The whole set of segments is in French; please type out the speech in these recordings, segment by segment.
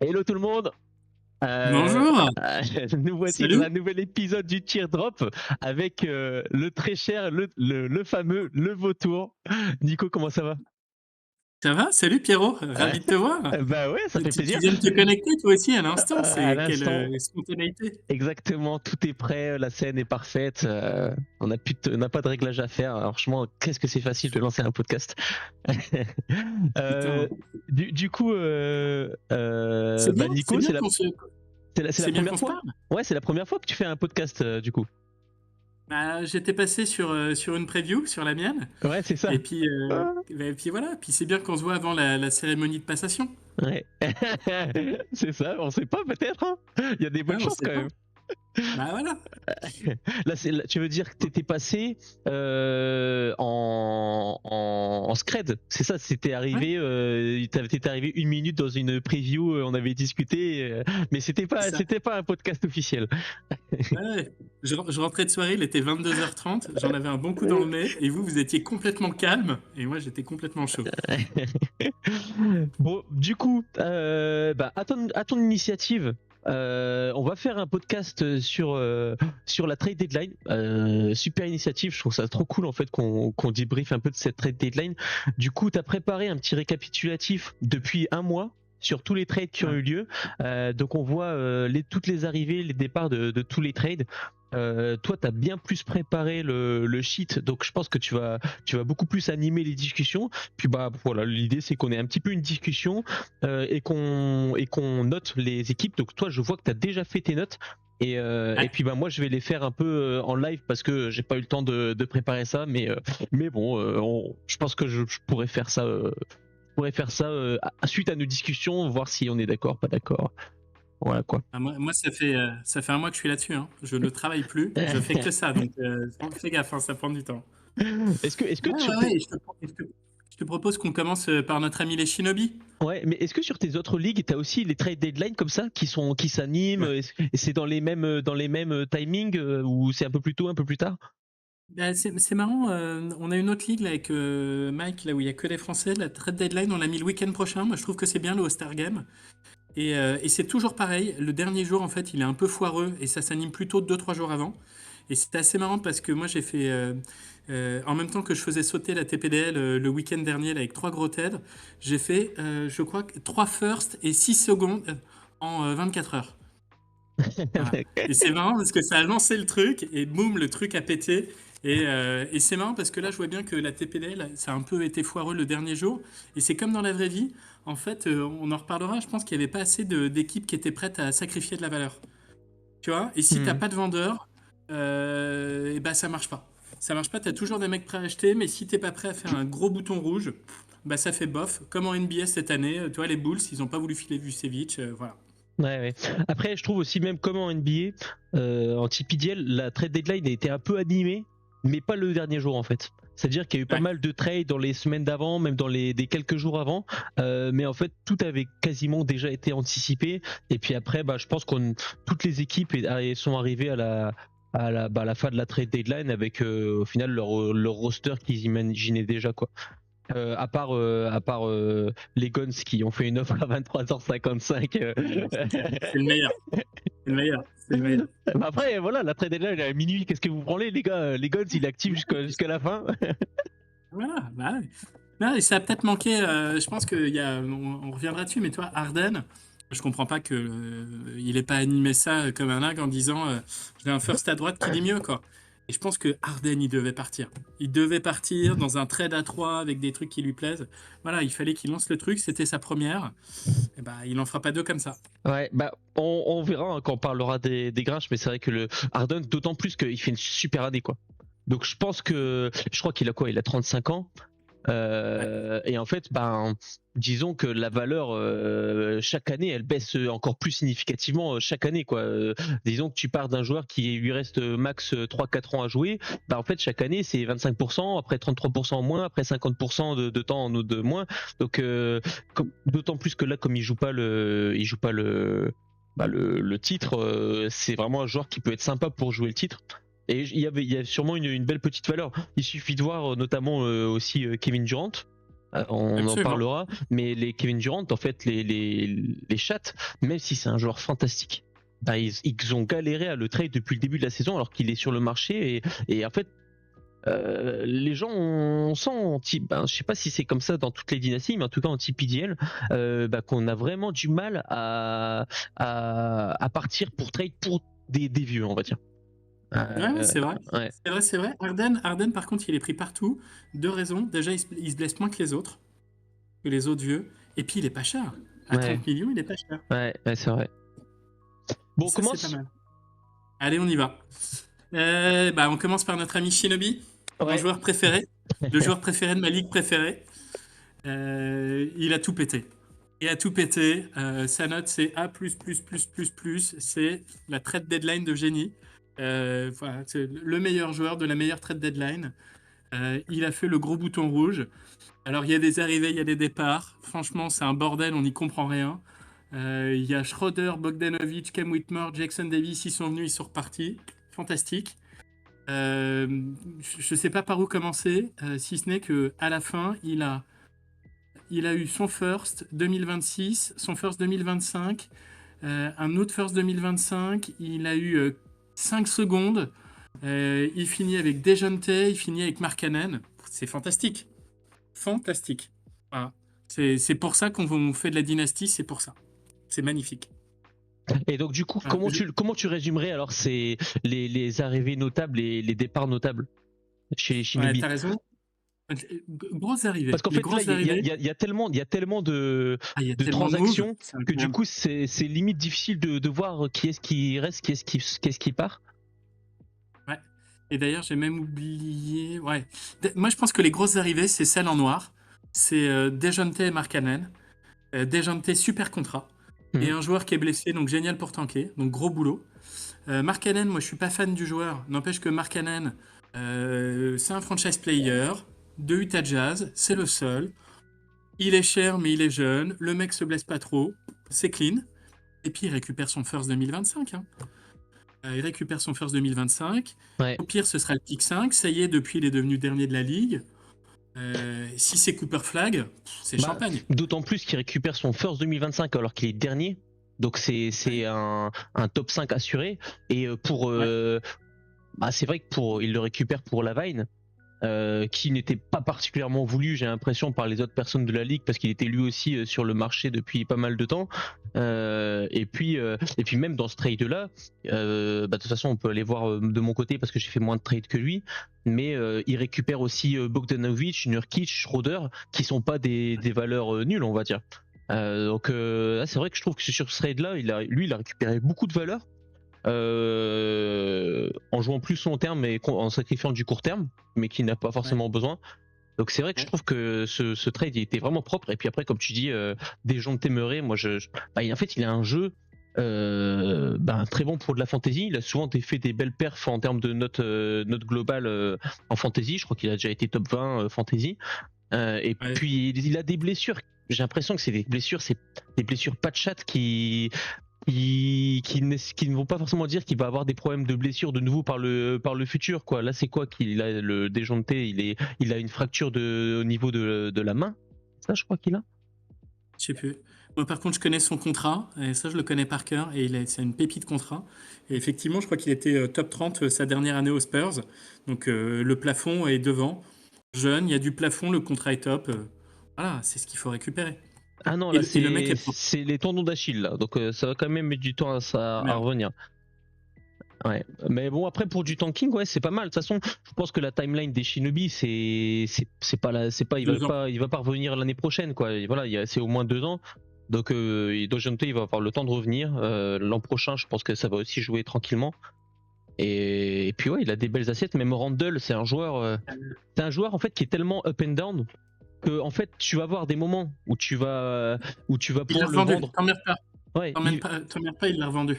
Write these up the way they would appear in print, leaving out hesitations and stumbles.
Hello tout le monde. Euh, Bonjour, Nous voici dans salut, un nouvel épisode du Teardrop avec le très cher, le fameux, le vautour. Nico, comment ça va? ça va? Salut Pierrot, ravi de te voir. Bah ouais, ça fait Tu plaisir. viens de te connecter toi aussi à l'instant, À c'est quelle l'instant, spontanéité. exactement, tout est prêt, la scène est parfaite. On n'a pas de réglage à faire. Alors, franchement, qu'est-ce que c'est facile de lancer un podcast. Euh, Putain, du coup, c'est Nico, bien c'est la c'est bien première qu'on se fois. parle. Ouais, c'est la première fois que tu fais un podcast, du coup. Bah, j'étais passé sur une preview, sur la mienne, Ouais, c'est ça. Ah, et puis voilà, puis c'est bien qu'on se voit avant la cérémonie de passation. ouais. C'est ça, on sait pas peut-être, hein. Il y a des bonnes Ah, on chances sait quand pas. même. Bah voilà. Là, tu veux dire que t'étais passé en scred, c'est ça, c'était Ouais, arrivé, t'étais arrivé une minute dans une preview, on avait discuté, mais c'est ça. c'était pas un podcast officiel. Ouais. Je rentrais de soirée, il était 22h30, j'en avais un bon coup dans le nez, et vous étiez complètement calme, et moi j'étais complètement chaud. Bon, du coup, à ton initiative, on va faire un podcast sur la trade deadline. Super initiative, je trouve ça trop cool en fait qu'on débriefe un peu de cette trade deadline. Du coup, tu as préparé un petit récapitulatif depuis un mois sur tous les trades qui ont Ouais. eu lieu. Donc on voit toutes les arrivées, les départs de tous les trades. Toi, tu as bien plus préparé le sheet, donc je pense que tu vas beaucoup plus animer les discussions. Puis bah voilà, l'idée c'est qu'on ait un petit peu une discussion et qu'on note les équipes. Donc toi, je vois que tu as déjà fait tes notes. Et Ouais. puis bah moi je vais les faire un peu en live parce que j'ai pas eu le temps de préparer ça, mais bon, je pense que je pourrais faire ça suite à nos discussions, voir si on est d'accord, pas d'accord. Voilà quoi. Ah, moi ça fait un mois que je suis là-dessus, hein. Je ne travaille plus, je fais que ça, donc fais gaffe, hein, ça prend du temps. Est-ce que Ouais, sur ouais, tes ouais, je te propose qu'on commence par notre ami les Shinobi. Ouais, mais est-ce que sur tes autres ligues, t'as aussi les trade deadline comme ça qui s'animent Ouais. et c'est dans les mêmes timings ou c'est un peu plus tôt, un peu plus tard? Bah, c'est marrant, on a une autre ligue là, avec Mike, là où il y a que les Français. La trade deadline, on l'a mis le week-end prochain. Moi, je trouve que c'est bien le All-Star Game. Et c'est toujours pareil. Le dernier jour, en fait, il est un peu foireux et ça s'anime plutôt 2 3 jours avant. Et c'était assez marrant parce que moi, j'ai fait, en même temps que je faisais sauter la TPDL le week-end dernier là, avec 3 gros TED, j'ai fait, je crois, 3 firsts et 6 secondes en 24 heures. Voilà. Et c'est marrant parce que ça a lancé le truc et boum, le truc a pété. Et c'est marrant parce que là, je vois bien que la TPDL, ça a un peu été foireux le dernier jour. Et c'est comme dans la vraie vie. En fait, on en reparlera. Je pense qu'il n'y avait pas assez d'équipes qui étaient prêtes à sacrifier de la valeur. Tu vois? Et si t'as Hmm. pas de vendeur, et bah ça marche pas. Ça marche pas, t'as toujours des mecs prêts à acheter, mais si t'es pas prêt à faire un gros bouton rouge, bah ça fait bof. Comme en NBA cette année, tu vois, les Bulls, ils ont pas voulu filer Vucevic, voilà. Ouais, ouais. Après, je trouve aussi même comme en NBA, en TPDL, la trade deadline a été un peu animée, mais pas le dernier jour en fait. C'est-à-dire qu'il y a eu pas Ouais. mal de trades dans les semaines d'avant, même dans des quelques jours avant, mais en fait tout avait quasiment déjà été anticipé. Et puis après, bah, je pense qu'on toutes les équipes sont arrivées à la fin de la trade deadline avec au final leur roster qu'ils imaginaient déjà quoi. À part les Guns qui ont fait une offre à 23h55. C'est le meilleur. C'est le meilleur. C'est le meilleur. Après, voilà, la trade deadline est à minuit. Qu'est-ce que vous branlez, les gars? Les Guns, il est actif jusqu'à la fin. Voilà, bah ouais. Non, et ça a peut-être manqué, je pense on reviendra dessus, mais toi, Harden, je comprends pas que il ait pas animé ça comme un dingue en disant j'ai un first à droite qui dit mieux, quoi. Et je pense que Harden, il devait partir. Il devait partir dans un trade à 3 avec des trucs qui lui plaisent. Voilà, il fallait qu'il lance le truc, c'était sa première. Et bah, il en fera pas deux comme ça. Ouais, bah, on verra hein, quand on parlera des Grinch, mais c'est vrai que le Harden, d'autant plus qu'il fait une super année, quoi. Donc je crois qu'il a quoi? Il a 35 ans. Ouais. Et en fait, ben, disons que la valeur chaque année, elle baisse encore plus significativement chaque année, quoi. Disons que tu pars d'un joueur qui lui reste max 3-4 ans à jouer, bah en fait chaque année c'est 25%, après 33% en moins, après 50% de temps de moins. Donc d'autant plus que là, comme il joue pas le titre, c'est vraiment un joueur qui peut être sympa pour jouer le titre. Et il y a sûrement une belle petite valeur. Il suffit de voir notamment aussi Kevin Durant. On en Absolument. parlera, mais les Kevin Durant, en fait, les chats, même si c'est un joueur fantastique, bah, ils ont galéré à le trade depuis le début de la saison alors qu'il est sur le marché et en fait, les gens on sent je sais pas si c'est comme ça dans toutes les dynasties, mais en tout cas anti PDL, bah, qu'on a vraiment du mal à partir pour trade pour des vieux, on va dire. Ouais, ouais, Euh, c'est vrai. ouais, C'est vrai, c'est vrai. Harden, par contre, il est pris partout. Deux raisons. Déjà, il se blesse moins que les autres vieux. Et puis, il est pas cher. À ouais, 30 millions, il est pas cher. ouais, c'est vrai. Et Bon, on ça, c'est pas commence. mal. Allez, on y va. Bah, on commence par notre ami Shinobi, mon Ouais. joueur préféré, le joueur préféré de ma ligue préférée. Il a tout pété. Il a tout pété. Sa note, c'est A++++++. C'est la trade deadline de génie. Voilà, c'est le meilleur joueur de la meilleure trade deadline. Il a fait le gros bouton rouge. Alors, il y a des arrivées, il y a des départs. Franchement, c'est un bordel, on n'y comprend rien. Il y a Schroeder, Bogdanovic, Cam Whitmore, Jackson Davis, ils sont venus, ils sont repartis. Fantastique. Je ne sais pas par où commencer, si ce n'est que à la fin, il a eu son first 2026, son first 2025, un autre first 2025. Il a eu 5 secondes. Il finit avec Dejounte, il finit avec Markkanen. C'est fantastique. Fantastique. Voilà. C'est pour ça qu'on fait de la dynastie, c'est pour ça. C'est magnifique. Et donc du coup, Voilà. comment tu résumerais alors les arrivées notables et les départs notables chez Ouais, Shinobi? t'as raison. Grosses arrivées. Parce qu'en Les fait là, grosses arrivées. il y a tellement Ah, il y a de tellement de moves, transactions c'est que du incroyable. coup c'est limite difficile de voir qui est-ce qui reste, qui est-ce qui part. Ouais. Et d'ailleurs, j'ai même oublié. Ouais. Moi, je pense que les grosses arrivées, c'est celle en noir. C'est Dejounte et Markkanen. Dejounte, super contrat. Et Mhm. un joueur qui est blessé, donc génial pour tanker. Donc gros boulot. Markkanen, moi, je suis pas fan du joueur. N'empêche que Markkanen, c'est un franchise player de Utah Jazz. C'est le seul. Il est cher, mais il est jeune. Le mec se blesse pas trop. C'est clean. Et puis, il récupère son first 2025. Hein. Il récupère son first 2025. Ouais. Au pire, ce sera le pick 5. Ça y est, depuis, il est devenu dernier de la ligue. Si c'est Cooper Flag, c'est Bah, champagne. d'autant plus qu'il récupère son first 2025 alors qu'il est dernier. Donc Ouais, c'est un top 5 assuré et ouais, bah, c'est vrai que il le récupère pour Lavine, qui n'était pas particulièrement voulu, j'ai l'impression, par les autres personnes de la ligue, parce qu'il était lui aussi sur le marché depuis pas mal de temps. Et puis même dans ce trade-là, bah, de toute façon, on peut aller voir de mon côté parce que j'ai fait moins de trades que lui, mais il récupère aussi Bogdanovic, Nurkic, Schroeder, qui sont pas des valeurs nulles, on va dire. Donc là, c'est vrai que je trouve que sur ce trade-là, il a récupéré beaucoup de valeur en jouant plus long terme et en sacrifiant du court terme, mais qui n'a pas ouais, forcément besoin. Donc c'est vrai que je ouais. trouve que ce trade il était vraiment propre. Et puis après, comme tu dis, des gens de Téméré, moi bah, en fait, il a un jeu bah, très bon pour de la fantasy. Il a souvent fait des belles perfs en termes de note globale en fantasy. Je crois qu'il a déjà été top 20 fantasy. Et Ouais. puis il a des blessures. J'ai l'impression que c'est des blessures pas de chat qui ne vont pas forcément dire qu'il va avoir des problèmes de blessure de nouveau par le futur, quoi. Là, c'est quoi qu'il a le déjoncté, il a une fracture au niveau de la main. Ça, je crois qu'il a. Je sais plus. Moi, par contre, je connais son contrat, et ça, je le connais par cœur, et c'est une pépite contrat. Et effectivement, je crois qu'il était top 30 sa dernière année aux Spurs. Donc, le plafond est devant. Jeune, il y a du plafond, le contrat est top. Voilà, c'est ce qu'il faut récupérer. Ah non, là, Et le mec est propre. c'est les tendons d'Achille, là. Donc, ça va quand même mettre du temps Ah, à merde. revenir. Ouais. Mais bon, après, pour du tanking, ouais, c'est pas mal. De toute façon, je pense que la timeline des Shinobi, c'est pas Deux ans. il va pas revenir l'année prochaine, quoi. Et voilà, c'est au moins 2 ans. Donc, Dojante, il va avoir le temps de revenir. L'an prochain, je pense que ça va aussi jouer tranquillement. Et puis, ouais, il a des belles assiettes. Même Randall, c'est un joueur, en fait, qui est tellement up and down que, en fait, tu vas avoir des moments où tu vas Il l'a pouvoir le revendu. vendre. T'emmerdes pas. Ouais, T'emmerdes pas, il l'a revendu.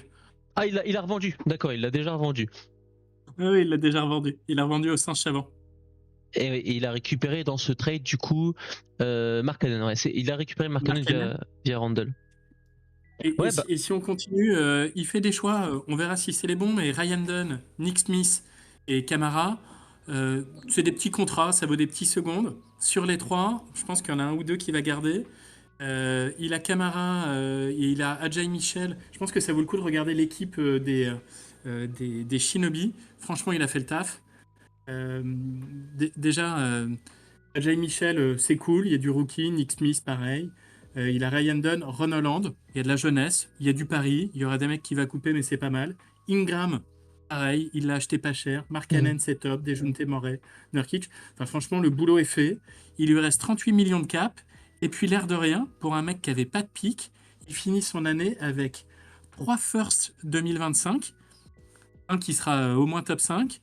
il a revendu. D'accord, il l'a déjà revendu. Oui, oui, il l'a déjà revendu. Il l'a revendu au singe savant. Et il a récupéré dans ce trade, du coup, Mark Allen. Ouais, il a récupéré Mark Allen Markkanen. via Randall. Et Ouais, bah, et si on continue, il fait des choix, on verra si c'est les bons, mais Ryan Dunn, Nick Smith et Camara, C'est des petits contrats, ça vaut des petits secondes. Sur les trois, je pense qu'il y en a un ou deux qui va garder. Il a Camara et il a Ajay Michel. Je pense que ça vaut le coup de regarder l'équipe des Shinobi. Franchement, il a fait le taf. Déjà, Ajay Michel, c'est cool. Il y a du rookie. Nick Smith, pareil. Il a Ryan Dunn, Ron Holland. Il y a de la jeunesse. Il y a du pari. Il y aura des mecs qui va couper, mais c'est pas mal. Ingram, pareil. Il l'a acheté pas cher. Markkanen, c'est top. Dejounte Murray, Nurkic. Enfin, franchement, le boulot est fait. Il lui reste 38 millions de cap. Et puis, l'air de rien, pour un mec qui avait pas de pic, il finit son année avec 3 firsts 2025. Un qui sera au moins top 5.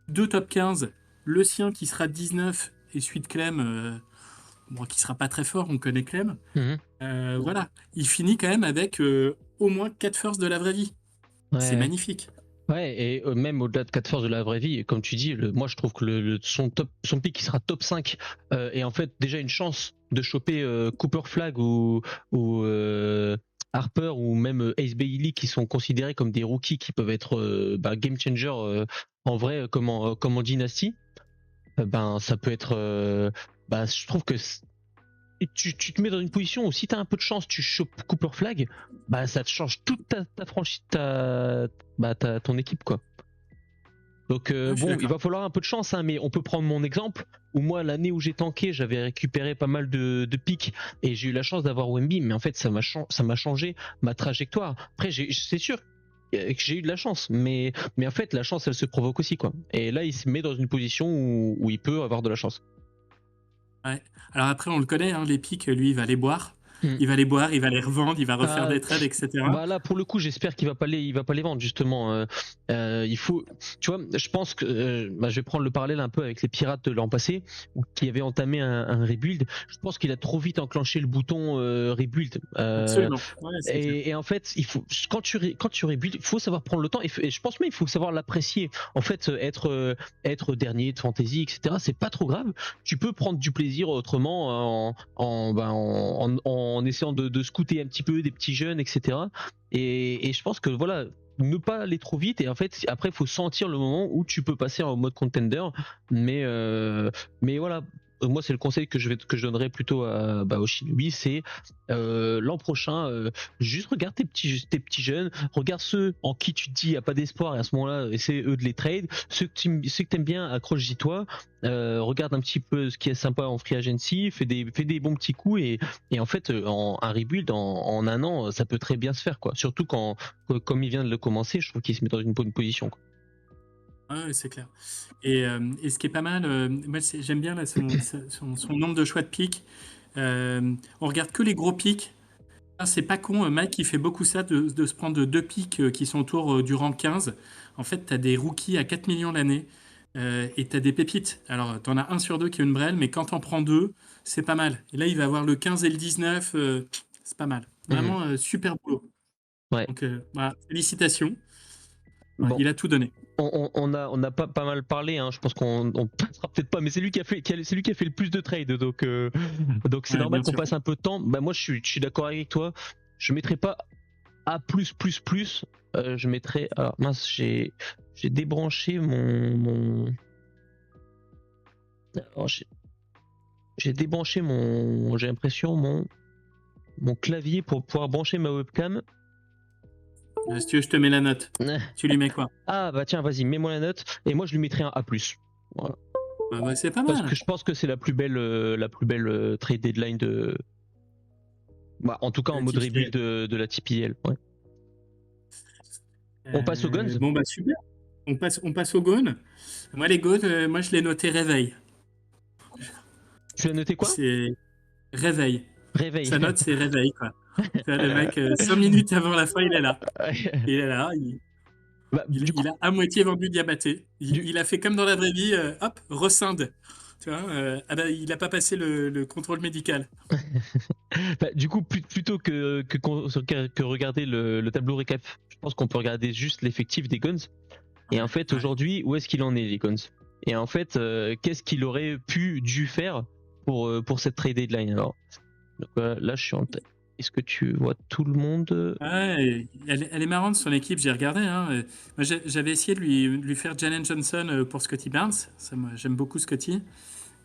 2 top 15. Le sien qui sera 19. Et celui de Clem, bon, qui sera pas très fort, on connaît Clem. Mhm. Voilà, il finit quand même avec au moins 4 firsts de la vraie vie. C'est Ouais. magnifique. Ouais, et même au-delà de 4 forces de la vraie vie, comme tu dis, moi je trouve que son pick qui sera top 5 est en fait déjà une chance de choper Cooper Flag ou Harper ou même Ace Bailey qui sont considérés comme des rookies qui peuvent être game changer en vrai comme en Dynasty. Ben ça peut être je trouve que et tu te mets dans une position où si tu as un peu de chance, tu chopes Cooper Flag, bah ça te change toute ta franchise, ton équipe quoi. Donc Ouais, je suis bon, il d'accord. va falloir un peu de chance, hein, mais on peut prendre mon exemple où moi l'année où j'ai tanké, j'avais récupéré pas mal de pics et j'ai eu la chance d'avoir Wemby, mais en fait ça m'a changé ma trajectoire. Après c'est sûr que j'ai eu de la chance, mais en fait la chance elle se provoque aussi quoi. Et là il se met dans une position où il peut avoir de la chance. Ouais. Alors après, on le connaît, hein, les pics, lui, il va les boire. Hmm. Il va les boire, il va les revendre, il va refaire Ah, des trades, etc. bah là pour le coup j'espère il va pas les vendre justement. Il faut, tu vois, je pense que je vais prendre le parallèle un peu avec les Pirates de l'an passé qui avaient entamé un rebuild. Je pense qu'il a trop vite enclenché le bouton rebuild. Absolument. Ouais, c'est clair. Et en fait, il faut quand tu rebuild, il faut savoir prendre le temps et je pense même il faut savoir l'apprécier. En fait, être dernier de fantasy, etc. C'est pas trop grave. Tu peux prendre du plaisir autrement en essayant de scouter un petit peu des petits jeunes, etc. Et je pense que voilà. Ne pas aller trop vite et en fait après il faut sentir le moment où tu peux passer en mode contender mais voilà moi c'est le conseil que je donnerais plutôt au Shinobi, c'est l'an prochain juste regarde tes petits jeunes, regarde ceux en qui tu te dis il n'y a pas d'espoir et à ce moment-là essaie eux de les trade, ceux que t'aimes bien accroche-y toi, regarde un petit peu ce qui est sympa en free agency, fais des bons petits coups et en fait un rebuild en un an ça peut très bien se faire quoi, surtout quand comme il vient de le commencer, je trouve qu'il se met dans une bonne position quoi. Ouais, c'est clair. Et ce qui est pas mal, moi j'aime bien là, son nombre de choix de pics. On regarde que les gros pics. Ah, c'est pas con, Mike, il fait beaucoup ça de se prendre deux pics qui sont autour du rang 15. En fait, tu as des rookies à 4 millions l'année et tu as des pépites. Alors, tu en as un sur deux qui est une brêle, mais quand t'en prends deux, c'est pas mal. Et là, il va avoir le 15 et le 19, c'est pas mal. Mhm. Vraiment, super boulot. Ouais. Donc, voilà, félicitations. Ouais, Bon, il a tout donné. on a pas mal parlé, hein. Je pense qu'on passera peut-être pas, mais c'est lui c'est lui qui a fait le plus de trades, donc c'est Ouais, normal bien qu'on sûr. passe un peu de temps. Bah moi je suis d'accord avec toi. Je mettrai pas A+++. Je mettrai. Alors mince, j'ai débranché alors, j'ai débranché j'ai l'impression mon clavier pour pouvoir brancher ma webcam. Si tu veux, je te mets la note. Tu lui mets quoi? Ah bah tiens, vas-y, mets-moi la note et moi je lui mettrai un A+. Voilà. Bah, c'est pas Parce mal. que je pense que c'est la plus belle trade deadline en tout cas en mode rebuild TPL. de la TPL. Ouais. On passe aux guns. Bon, bah super. On passe au Gone. Moi, les Gone, moi, je l'ai noté réveil. Tu l'as noté quoi? C'est réveil. Réveil. Sa note, c'est réveil, quoi. Tu vois, le mec, 5 minutes avant la fin, il est là. Il est là, Du coup, il a à moitié vendu Diabaté. du, Il a fait comme dans la vraie vie, hop, rescinde. Tu vois, ah bah, il n'a pas passé le contrôle médical. du coup plutôt que regarder le tableau récap, je pense qu'on peut regarder juste l'effectif des guns. Et en fait, Ouais. aujourd'hui, où est-ce qu'il en est, les guns? Et en fait, qu'est-ce qu'il aurait dû faire pour cette trade deadline alors? Donc là, je suis en tête. Est-ce que tu vois tout le monde? Ouais, elle est marrante son équipe, j'ai regardé. Hein. Moi, j'avais essayé de lui faire Jalen Johnson pour Scotty Barnes. Ça, moi, j'aime beaucoup Scotty.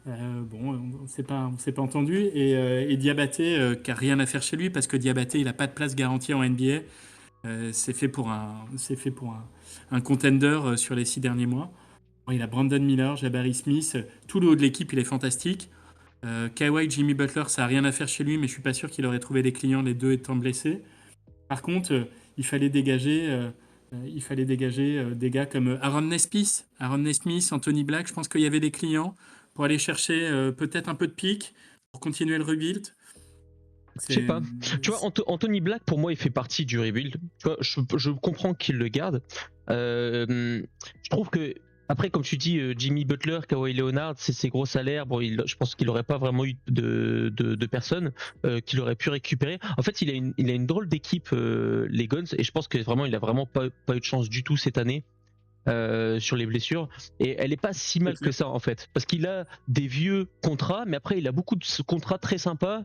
Bon, on s'est pas entendu. Et Diabaté, qui a rien à faire chez lui parce que Diabaté, il a pas de place garantie en NBA. C'est fait pour un contender sur les 6 derniers mois. Bon, il a Brandon Miller, Jabari Smith, tout le haut de l'équipe, il est fantastique. Kawhi, Jimmy Butler, ça a rien à faire chez lui, mais je suis pas sûr qu'il aurait trouvé des clients, les deux étant blessés. Par contre, il fallait dégager des gars comme Aaron Nesmith, Anthony Black. Je pense qu'il y avait des clients pour aller chercher peut-être un peu de pique pour continuer le rebuild. Je sais C'est pas. Tu vois, Anthony Black, pour moi, il fait partie du rebuild. Tu vois, je comprends qu'il le garde. Je trouve que, après, comme tu dis, Jimmy Butler, Kawhi Leonard, c'est ses gros salaires. Bon, je pense qu'il n'aurait pas vraiment eu de personnes qu'il aurait pu récupérer. En fait, il a une drôle d'équipe, les Guns, et je pense que vraiment, il a vraiment pas eu de chance du tout cette année. Sur les blessures, et elle est pas si mal que ça en fait, parce qu'il a des vieux contrats, mais après il a beaucoup de contrats très sympas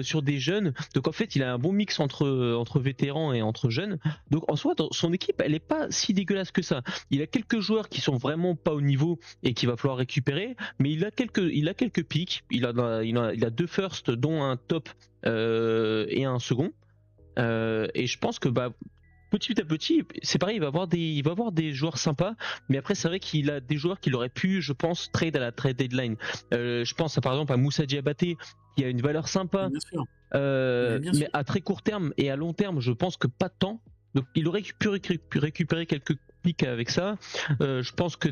sur des jeunes, donc en fait il a un bon mix entre vétérans et entre jeunes, donc en soi son équipe elle est pas si dégueulasse que ça. Il a quelques joueurs qui sont vraiment pas au niveau et qu'il va falloir récupérer, mais il a quelques pics, il a deux firsts dont un top et un second, et je pense que petit à petit, c'est pareil, il va avoir des joueurs sympas, mais après c'est vrai qu'il a des joueurs qu'il aurait pu, je pense, trade à la trade deadline. Je pense par exemple à Moussa Diabaté, qui a une valeur sympa, bien sûr. Bien mais sûr. à très court terme et à long terme, je pense que pas tant. Donc il aurait pu récupérer quelques pics avec ça. Je pense que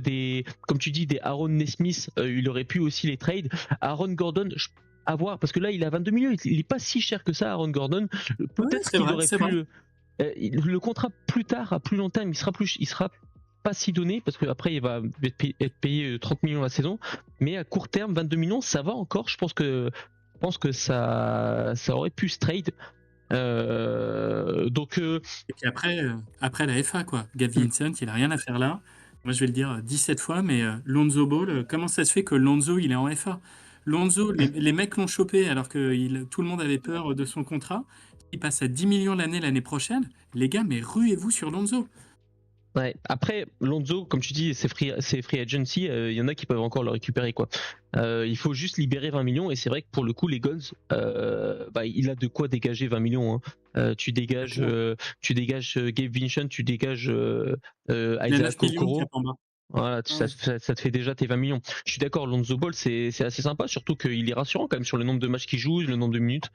comme tu dis, des Aaron Nesmith, il aurait pu aussi les trade. Aaron Gordon, à voir, parce que là il a 22 millions, il est pas si cher que ça, Aaron Gordon. Ouais, Peut-être c'est qu'il vrai, aurait c'est vrai. pu le contrat plus tard, à plus long terme, il sera pas si donné parce qu'après il va être payé 30 millions la saison, mais à court terme 22 millions ça va encore. Je pense que ça aurait pu se trade. Donc Et puis après la FA, quoi. Gav Vincent, il a rien à faire là. Moi, je vais le dire 17 fois, mais Lonzo Ball, comment ça se fait que Lonzo, il est en FA? Lonzo, les mecs l'ont chopé alors que tout le monde avait peur de son contrat. Il passe à 10 millions l'année prochaine. Les gars, mais ruez-vous sur Lonzo. ouais. Après Lonzo, comme tu dis, c'est free agency, il y en a qui peuvent encore le récupérer quoi. Il faut juste libérer 20 millions et c'est vrai que pour le coup les Guns, il a de quoi dégager 20 millions. Hein. Tu dégages Gabe Vincent, tu dégages Il a Isaac 9 millions Okoro. cap en bas. Voilà, Ah ouais, ça te fait déjà tes 20 millions. Je suis d'accord, Lonzo Ball, c'est assez sympa, surtout qu'il est rassurant quand même sur le nombre de matchs qu'il joue, le nombre de minutes.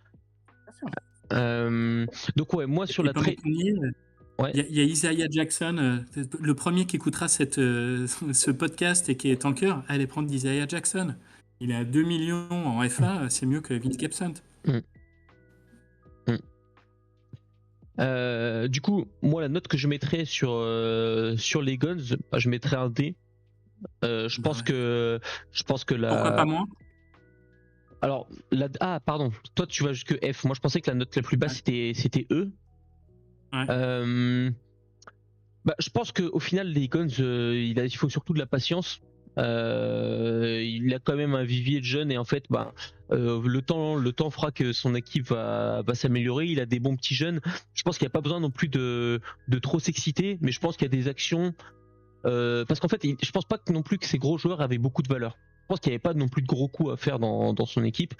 bien sûr. Euh, donc ouais, moi Et sur puis la pendant trade, qu'on y est, ouais, il y a Isaiah Jackson, le premier qui écoutera ce podcast et qui est tanker, allez prendre Isaiah Jackson. Il est à 2 millions en FA, c'est mieux que Vince Gibson. mm, mm. Du coup, moi la note que je mettrais sur les Guns, je mettrais un D. Je Bah pense ouais. que Pourquoi pas moins? alors pardon, toi tu vas jusque F. Moi je pensais que la note la plus basse Ouais. c'était E. Ouais. Euh, je pense qu'au final, les Guns, il faut surtout de la patience. Il a quand même un vivier de jeunes et en fait, le temps fera que son équipe va s'améliorer. Il a des bons petits jeunes. Je pense qu'il n'y a pas besoin non plus de trop s'exciter, mais je pense qu'il y a des actions. Parce qu'en fait, je pense pas que non plus que ces gros joueurs avaient beaucoup de valeur. Je pense qu'il n'y avait pas non plus de gros coups à faire dans son équipe.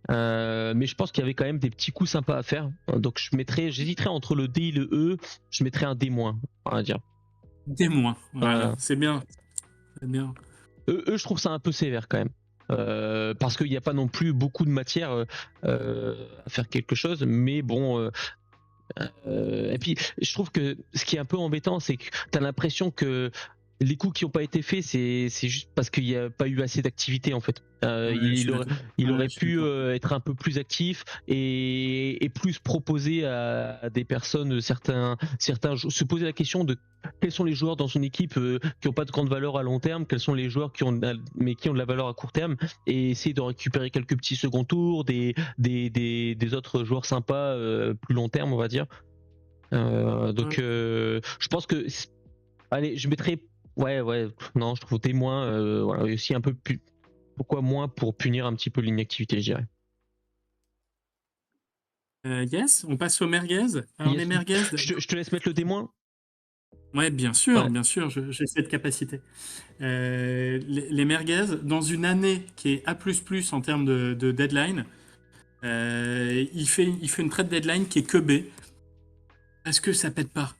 Mais je pense qu'il y avait quand même des petits coups sympas à faire. Donc j'hésiterais entre le D et le E. Je mettrais un D-, on va dire. Des moins. Voilà, Voilà. c'est bien. C'est bien. Je trouve ça un peu sévère quand même. Parce qu'il n'y a pas non plus beaucoup de matière à faire quelque chose, mais bon. Et puis, je trouve que ce qui est un peu embêtant, c'est que tu as l'impression que les coups qui n'ont pas été faits, c'est juste parce qu'il n'y a pas eu assez d'activité en fait. Ouais, je suis d'accord. Il Ouais, aurait je suis pu d'accord. être un peu plus actif et plus proposer à des personnes, se poser la question de quels sont les joueurs dans son équipe qui n'ont pas de grande valeur à long terme, quels sont les joueurs mais qui ont de la valeur à court terme, et essayer de récupérer quelques petits second tours, des autres joueurs sympas plus long terme, on va dire. Ouais. Je pense que allez, je mettrais ouais, non, je trouve témoin voilà, aussi un peu pourquoi moins pour punir un petit peu l'inactivité, je dirais. Yes, on passe aux merguez. Alors les Yes. merguez, Je te laisse mettre le témoin. ouais, bien Ouais. sûr, j'ai cette capacité. Les merguez, dans une année qui est A++ en termes de deadline, il fait une trade deadline qui est que B, parce que ça pète pas.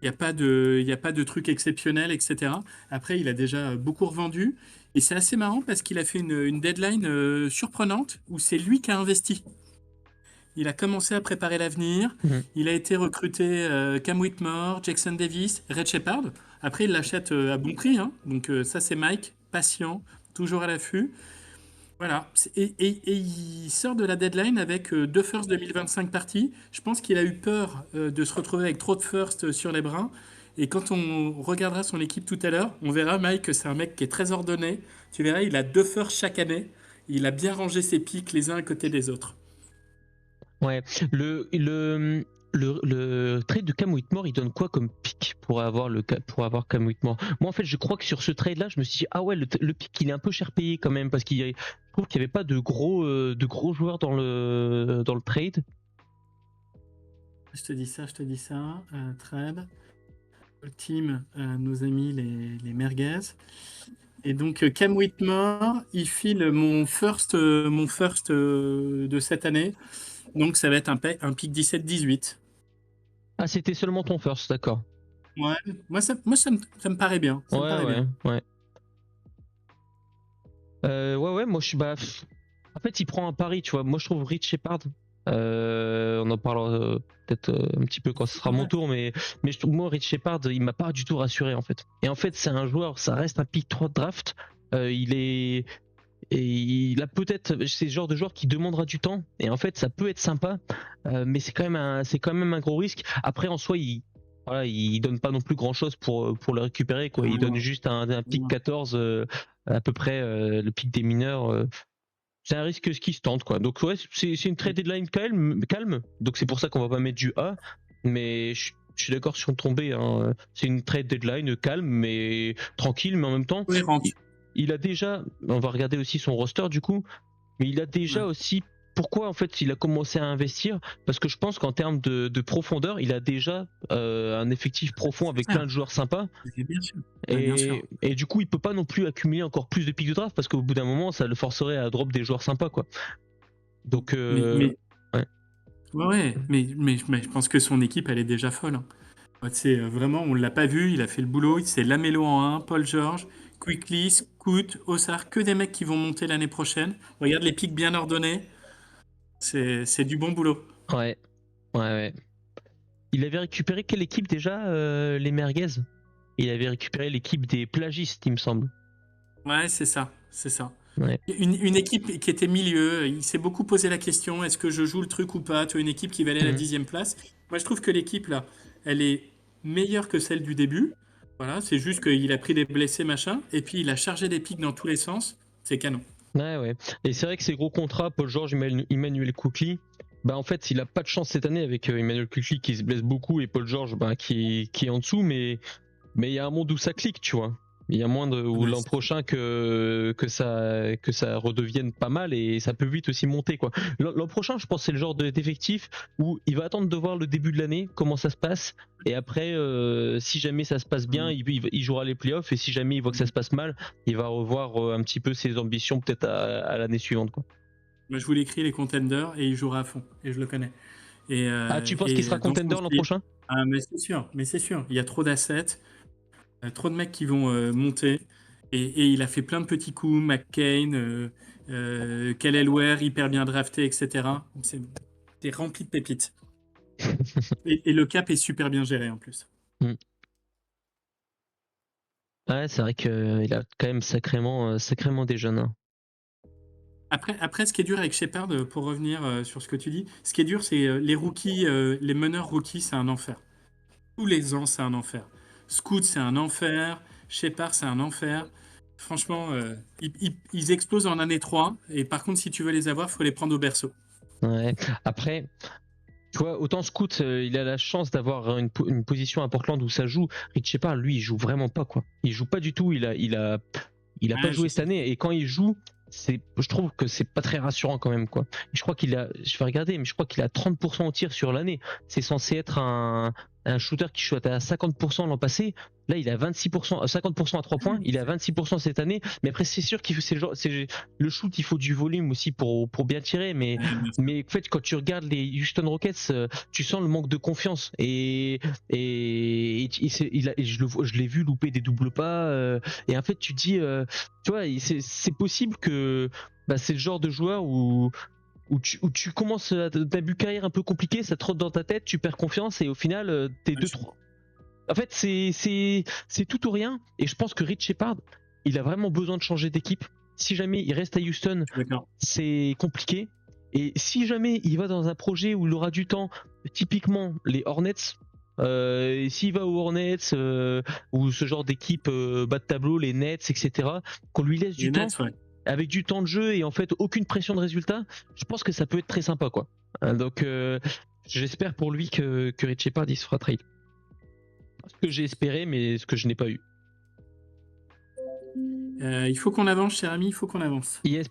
Il y a pas de truc exceptionnel, etc. Après, il a déjà beaucoup revendu. Et c'est assez marrant parce qu'il a fait une deadline surprenante où c'est lui qui a investi. Il a commencé à préparer l'avenir. Mhm. Il a été recruté Cam Whitmore, Jackson Davis, Red Shepard. Après, il l'achète à bon prix, hein. Donc ça, c'est Mike, patient, toujours à l'affût. Voilà. Et il sort de la deadline avec deux firsts 2025 parties. Je pense qu'il a eu peur de se retrouver avec trop de firsts sur les brins. Et quand on regardera son équipe tout à l'heure, on verra, Mike, que c'est un mec qui est très ordonné. Tu verras, il a deux firsts chaque année. Il a bien rangé ses pics les uns à côté des autres. Ouais. Le trade de Cam Whitmore, il donne quoi comme pick pour avoir Cam Whitmore? Moi, en fait, je crois que sur ce trade-là, je me suis dit, ah ouais, le pick, il est un peu cher payé quand même, parce je trouve qu'il n'y avait pas de gros joueurs dans le trade. Je te dis ça. Trade. Team, nos amis les merguez. Et donc Cam Whitmore, il file mon first de cette année. Donc ça va être un pick 17-18. Ah, c'était seulement ton first, d'accord. Ouais, ça me paraît bien. Ça me paraît bien. Ouais. Ouais, moi je suis en fait, il prend un pari, tu vois. Moi je trouve Rich Shepard. On en parlera peut-être un petit peu quand ce sera mon Ouais. tour, mais je trouve moi Rich Shepard, il m'a pas du tout rassuré en fait. Et en fait, c'est un joueur, ça reste un pick 3 de draft. Il est et il a peut-être c'est le genre de joueur qui demandera du temps et en fait ça peut être sympa, mais c'est quand même un gros risque. Après en soi voilà, il donne pas non plus grand chose pour le récupérer quoi. Il donne Non, juste un pick non. 14 à peu près le pick des mineurs. C'est un risque qui se tente quoi. Donc ouais, c'est une trade deadline calme. Donc c'est pour ça qu'on va pas mettre du A, mais je suis d'accord sur ton B, hein. C'est une trade deadline calme mais tranquille, mais en même temps Cohérente. il a déjà, on va regarder aussi son roster du coup, mais il a déjà Ouais. aussi, pourquoi en fait il a commencé à investir? Parce que je pense qu'en termes de profondeur, il a déjà un effectif profond avec plein Ah, de joueurs sympas, bien sûr. Ouais, bien sûr. et du coup il peut pas non plus accumuler encore plus de pics de draft parce qu'au bout d'un moment ça le forcerait à drop des joueurs sympas quoi. Donc Mais ouais. ouais, ouais, mais je pense que son équipe, elle est déjà folle, hein. Ouais, c'est vraiment, on l'a pas vu, il a fait le boulot. C'est Lamelo en 1, Paul George, Quickly, Scoot, Ossar, que des mecs qui vont monter l'année prochaine. Regarde les pics bien ordonnés. C'est du bon boulot. Ouais, ouais. Il avait récupéré quelle équipe déjà, les merguez? Il avait récupéré l'équipe des plagistes, il me semble. Ouais, c'est ça, c'est ça. Ouais. Une équipe qui était milieu, il s'est beaucoup posé la question, est-ce que je joue le truc ou pas? Tu vois, une équipe qui valait la Mhm. 10e place. Moi, je trouve que l'équipe, là, elle est meilleure que celle du début. Voilà, c'est juste qu'il a pris des blessés, machin, et puis il a chargé des pics dans tous les sens. C'est canon. Ouais. Et c'est vrai que ces gros contrats, Paul George, Emmanuel Quickley, en fait, il a pas de chance cette année avec Emmanuel Quickley qui se blesse beaucoup et Paul George qui est en dessous, mais il y a un monde où ça clique, tu vois. Il y a moins où Ouais, l'an prochain que ça redevienne pas mal et ça peut vite aussi monter quoi. L'an prochain, je pense c'est le genre d'effectif où il va attendre de voir le début de l'année comment ça se passe et après si jamais ça se passe bien, il jouera les playoffs et si jamais il voit que ça se passe mal, il va revoir un petit peu ses ambitions peut-être à l'année suivante quoi. moi, je vous l'écris, les contenders, et il jouera à fond. Et je le connais. Ah, tu penses qu'il sera Dans son contender l'an style. prochain? Ah, mais c'est sûr, mais c'est sûr. Il y a trop d'assets, trop de mecs qui vont monter. Et il a fait plein de petits coups. McCain, Kelly Ware, hyper bien drafté, etc. C'est rempli de pépites. Et le cap est super bien géré en plus. Hmm. Ouais, c'est vrai qu'il a quand même sacrément des jeunes, hein. Après, ce qui est dur avec Shepard, pour revenir sur ce que tu dis, ce qui est dur, c'est les rookies, les meneurs rookies, c'est un enfer. Tous les ans, c'est un enfer. Scoot, c'est un enfer. Shepard, c'est un enfer. Franchement, ils explosent en année 3. Et par contre, si tu veux les avoir, il faut les prendre au berceau. Ouais. Après, tu vois, autant Scoot, il a la chance d'avoir une position à Portland où ça joue. Rich Shepard, lui, il joue vraiment pas quoi. Il joue pas du tout. Il a pas Ouais, je joué cette sais. année et quand il joue, je trouve que c'est pas très rassurant quand même, quoi. Je crois je vais regarder, mais je crois qu'il a 30% au tir sur l'année. C'est censé être un shooter qui shoot à 50% l'an passé. Là, il a 26%, 50% à 3 points. Il est à 26% cette année. Mais après, c'est sûr le shoot, il faut du volume aussi pour bien tirer. Mais en fait, quand tu regardes les Houston Rockets, tu sens le manque de confiance. Je l'ai vu louper des doubles pas. Et en fait, tu dis, tu vois, c'est possible que c'est le genre de joueur où tu commences ta carrière un peu compliquée, ça te trotte dans ta tête, tu perds confiance et au final, t'es 2-3. En fait, c'est tout ou rien. Et je pense que Rich Shepard, il a vraiment besoin de changer d'équipe. Si jamais il reste à Houston, c'est compliqué. Et si jamais il va dans un projet où il aura du temps, typiquement les Hornets, s'il va aux Hornets ou ce genre d'équipe bas de tableau, les Nets, etc., qu'on lui laisse du temps, avec du temps de jeu et en fait aucune pression de résultat, je pense que ça peut être très sympa, quoi. Donc j'espère pour lui que Rich Shepard il se fera trade. Ce que j'ai espéré, mais ce que je n'ai pas eu. Il faut qu'on avance, cher ami, il faut qu'on avance. Yes.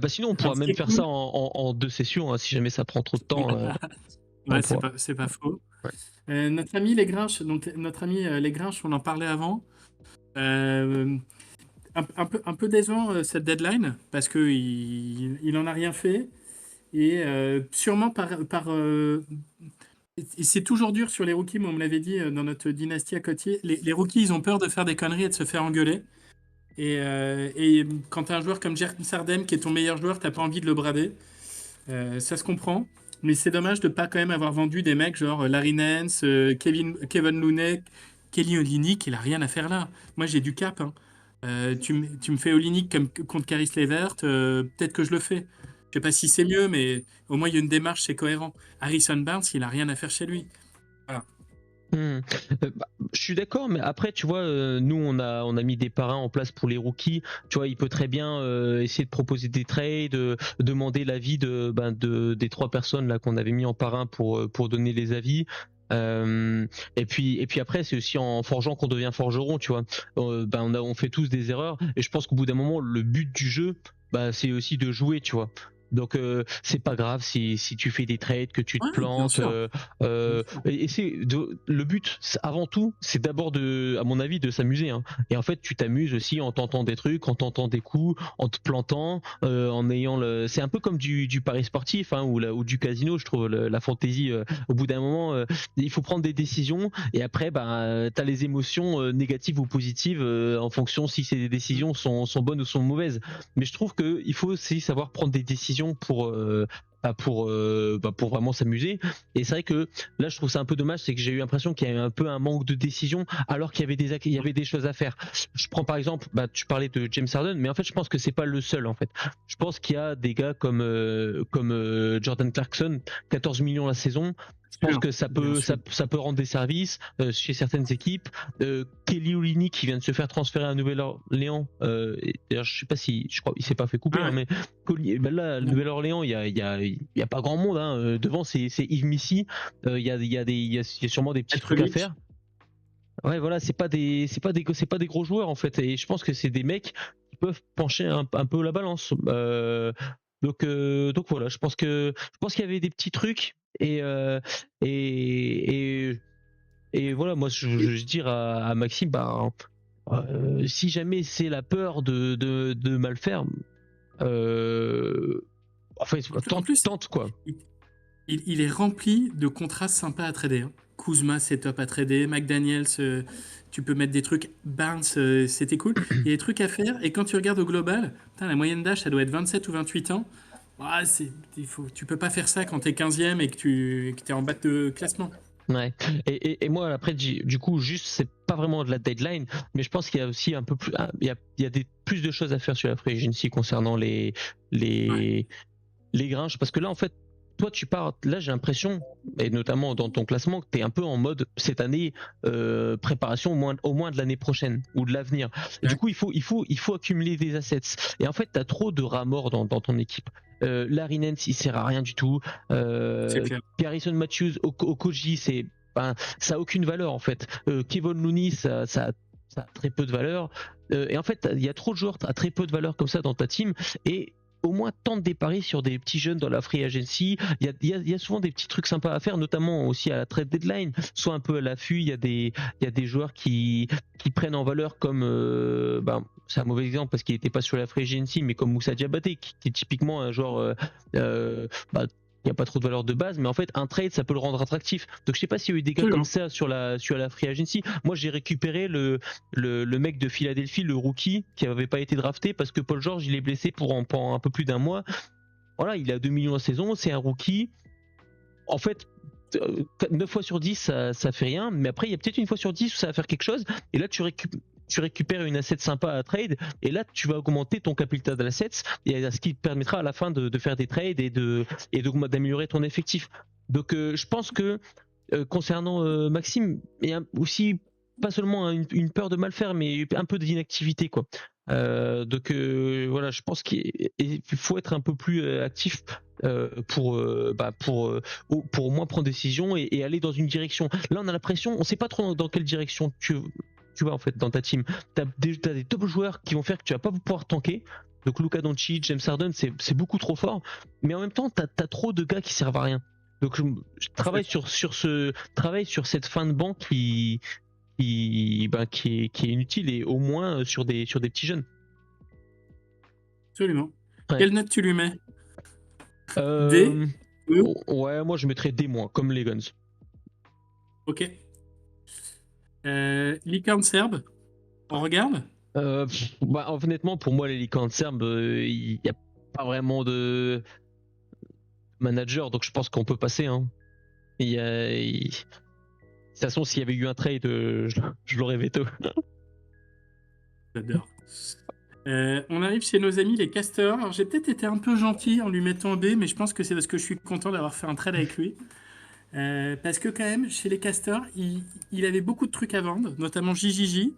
Sinon, on pourra même faire ça en 2 sessions, hein, si jamais ça prend trop de temps. Ouais, c'est pas faux. Ouais. Notre ami Les Grinches, on en parlait avant. Un peu décevant cette deadline, parce qu'il en a rien fait. Et sûrement et c'est toujours dur sur les rookies, mais on me l'avait dit dans notre dynastie à Cotier. Les rookies, ils ont peur de faire des conneries et de se faire engueuler. Et quand tu as un joueur comme James Harden, qui est ton meilleur joueur, t'as pas envie de le brader. Ça se comprend. Mais c'est dommage de pas quand même avoir vendu des mecs genre Larry Nance, Kevin Looney, Kelly Olynyk, il a rien à faire là. Moi, j'ai du cap. Hein. Tu me fais Olynyk comme contre Caris LeVert, peut-être que je le fais. Je sais pas si c'est mieux, mais au moins il y a une démarche, c'est cohérent. Harrison Barnes, il a rien à faire chez lui. Voilà. Je suis d'accord, mais après, tu vois, nous on a mis des parrains en place pour les rookies. Tu vois, il peut très bien essayer de proposer des trades, demander l'avis des 3 personnes là qu'on avait mis en parrain pour donner les avis. Et puis après, c'est aussi en forgeant qu'on devient forgeron, tu vois. On fait tous des erreurs, et je pense qu'au bout d'un moment, le but du jeu, c'est aussi de jouer, tu vois. Donc c'est pas grave si tu fais des trades, que tu te plantes. Le but, avant tout, c'est d'abord à mon avis, de s'amuser. Hein. Et en fait, tu t'amuses aussi en tentant des trucs, en tentant des coups, en te plantant, en ayant c'est un peu comme du pari sportif, hein, ou du casino, je trouve, la fantaisie. Au bout d'un moment, il faut prendre des décisions, et après, t'as les émotions négatives ou positives en fonction si ces décisions sont bonnes ou sont mauvaises. Mais je trouve qu'il faut aussi savoir prendre des décisions pour vraiment s'amuser. Et c'est vrai que là, je trouve ça un peu dommage, c'est que j'ai eu l'impression qu'il y avait un peu un manque de décision, alors qu'il y avait des choses à faire. Je prends par exemple, tu parlais de James Harden, mais en fait, je pense que c'est pas le seul. En fait, je pense qu'il y a des gars comme Jordan Clarkson, 14 millions la saison. Je pense que ça peut rendre des services chez certaines équipes. Kelly Olynyk qui vient de se faire transférer à Nouvelle-Orléans. D'ailleurs, je sais pas je crois, il s'est pas fait couper, hein, mais là, à Nouvelle-Orléans, il y a pas grand monde. Hein. Devant, c'est Yves Missy. Il y a sûrement des petits trucs à faire. Ouais, voilà, c'est pas des gros joueurs en fait. Et je pense que c'est des mecs qui peuvent pencher un peu la balance. Donc voilà, je pense qu'il y avait des petits trucs. Et voilà, moi je dire à Maxime, si jamais c'est la peur de mal faire, tente quoi. Il est rempli de contrats sympas à trader. Hein. Kuzma, c'est top à trader. McDaniels, tu peux mettre des trucs. Barnes, c'était cool. Il y a des trucs à faire. Et quand tu regardes au global, la moyenne d'âge, ça doit être 27 ou 28 ans. Tu peux pas faire ça quand t'es 15e et que tu es en bas de classement. Ouais. Et moi après du coup juste c'est pas vraiment de la deadline, mais je pense qu'il y a aussi un peu plus il y a plus de choses à faire sur la free agency concernant les Grinches, parce que là en fait toi tu pars, là j'ai l'impression, et notamment dans ton classement, que tu es un peu en mode cette année préparation au moins de l'année prochaine ou de l'avenir. Ouais. Du coup il faut accumuler des assets, et en fait tu as trop de rats morts dans ton équipe. Larry Nance il sert à rien du tout. Garrison Matthews au Koji, ça a aucune valeur en fait. Kevon Looney ça ça a très peu de valeur. Et en fait, il y a trop de joueurs à très peu de valeur comme ça dans ta team. Et au moins tente des paris sur des petits jeunes dans la free agency. Il y a souvent des petits trucs sympas à faire, notamment aussi à la trade deadline. Soit un peu à l'affût, il y a des joueurs qui prennent en valeur comme, c'est un mauvais exemple parce qu'il n'était pas sur la free agency, mais comme Moussa Diabaté, qui est typiquement un joueur bah, il n'y a pas trop de valeur de base, mais en fait, un trade, ça peut le rendre attractif. Donc, je sais pas s'il y a eu des gars comme Absolument. ça sur la free agency. Moi, j'ai récupéré le mec de Philadelphie, le rookie, qui n'avait pas été drafté parce que Paul George, il est blessé pendant un peu plus d'un mois. Voilà, il a 2 millions à saison, c'est un rookie. En fait, 9 fois sur 10, ça fait rien, mais après, il y a peut-être une fois sur 10 où ça va faire quelque chose, et là, tu récupères une asset sympa à trade, et là, tu vas augmenter ton capital d'assets, et ce qui te permettra à la fin de faire des trades d'améliorer ton effectif. Donc, je pense que concernant Maxime, il y a aussi pas seulement une peur de mal faire, mais un peu d'inactivité, quoi. Donc voilà, je pense qu'il faut être un peu plus actif pour au moins prendre des décisions et aller dans une direction. Là, on a l'impression, on sait pas trop dans quelle direction tu vas en fait dans ta team. T'as des top joueurs qui vont faire que tu vas pas pouvoir tanker. Donc Luka Doncic, James Harden, c'est beaucoup trop fort. Mais en même temps, t'as trop de gars qui servent à rien. Donc je travaille travaille sur cette fin de banc qui est inutile et au moins sur des petits jeunes. Absolument. Ouais. Quelle note tu lui mets? Euh, D? E? ouais, moi je mettrais D-, comme les Guns. Ok. Licorne serbe? On regarde? Honnêtement, pour moi, les licornes serbes, il n'y a pas vraiment de manager, donc je pense qu'on peut passer. Hein. De toute façon, s'il y avait eu un trade, je l'aurais veto. J'adore. On arrive chez nos amis les casteurs. Alors, j'ai peut-être été un peu gentil en lui mettant B, mais je pense que c'est parce que je suis content d'avoir fait un trade avec lui. Parce que quand même, chez les casteurs, il avait beaucoup de trucs à vendre, notamment JJJ.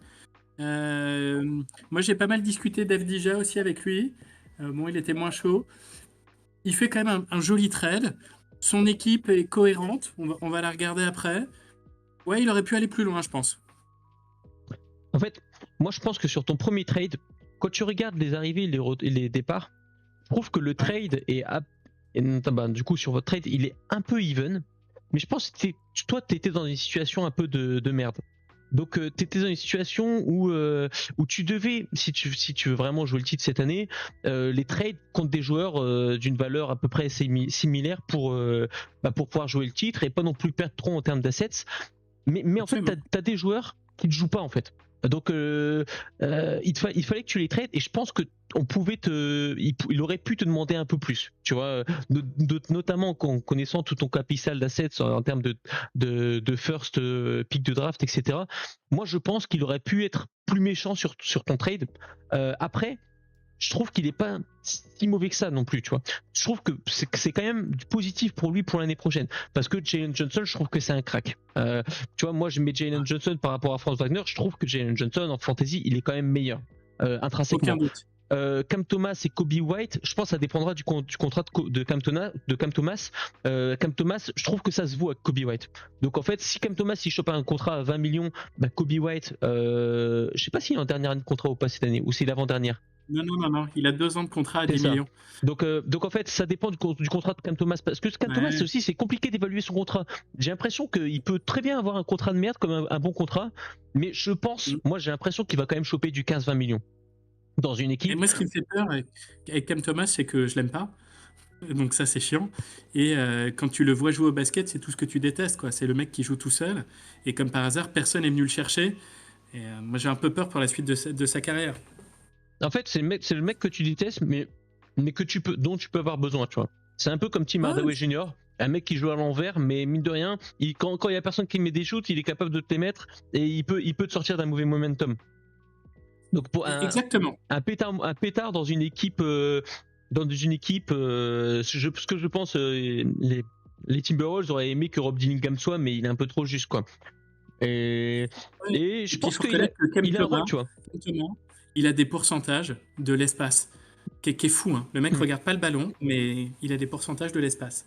Moi, j'ai pas mal discuté d'Avdija aussi avec lui. Bon, il était moins chaud. Il fait quand même un joli trade. Son équipe est cohérente. On va la regarder après. Ouais, il aurait pu aller plus loin, je pense. En fait, moi, je pense que sur ton premier trade, quand tu regardes les arrivées et les départs, je trouve que le Ouais. trade du coup, sur votre trade, il est un peu even. Mais je pense que toi, tu étais dans une situation un peu de merde. Donc, tu étais dans une situation où tu devais, si tu veux vraiment jouer le titre cette année, les trades contre des joueurs d'une valeur à peu près similaire pour pouvoir jouer le titre et pas non plus perdre trop en termes d'assets. Mais en fait, Absolument. t'as des joueurs qui ne jouent pas en fait. Donc il fallait que tu les traites et je pense que il aurait pu te demander un peu plus, tu vois, notamment en connaissant tout ton capital d'assets en termes de first pick de draft, etc. Moi, je pense qu'il aurait pu être plus méchant sur ton trade. Après, je trouve qu'il est pas si mauvais que ça non plus, tu vois. Je trouve que c'est quand même positif pour lui pour l'année prochaine. Parce que Jalen Johnson, je trouve que c'est un crack. Tu vois, moi, je mets Jalen Johnson par rapport à Franz Wagner. Je trouve que Jalen Johnson, en fantasy, il est quand même meilleur, Aucun intrinsèquement. doute. Cam Thomas et Kobe White, je pense que ça dépendra du contrat de Cam Thomas. Cam Thomas, je trouve que ça se vaut avec Kobe White. Donc en fait, si Cam Thomas il chope un contrat à 20 millions, Kobe White, je sais pas s'il est en dernière année de contrat ou pas cette année, ou c'est l'avant-dernière. Non, non, non, non. Il a 2 ans de contrat à C'est 10 ça. millions. Donc en fait, ça dépend du contrat de Cam Thomas. Parce que Cam Thomas Ouais. aussi, c'est compliqué d'évaluer son contrat. J'ai l'impression qu'il peut très bien avoir un contrat de merde comme un bon contrat. Mais je pense, Mm. moi j'ai l'impression qu'il va quand même choper du 15-20 millions dans une Et équipe. moi, ce qui me fait peur avec Cam Thomas, c'est que je l'aime pas. Donc ça, c'est chiant. Et quand tu le vois jouer au basket, c'est tout ce que tu détestes, quoi. C'est le mec qui joue tout seul. Et comme par hasard, personne est venu le chercher. Et moi, j'ai un peu peur pour la suite de sa carrière. En fait, c'est le mec que tu détestes, mais dont tu peux avoir besoin, tu vois. C'est un peu comme Tim Ouais, Hardaway Jr., un mec qui joue à l'envers, mais mine de rien, quand il y a personne qui met des shoots, il est capable de te les mettre et il peut te sortir d'un mauvais momentum. Donc pour exactement. un pétard dans une équipe, ce que je pense, les Timberwolves auraient aimé que Rob Dillingham soit, mais il est un peu trop juste, quoi. Et, Ouais. et je Et puis, il pense faut qu'il a, reconnaître que il a un rôle, tu vois. Cam Thomas, il a des pourcentages de l'espace qui est fou, hein. Le mec Hmm. regarde pas le ballon, mais il a des pourcentages de l'espace.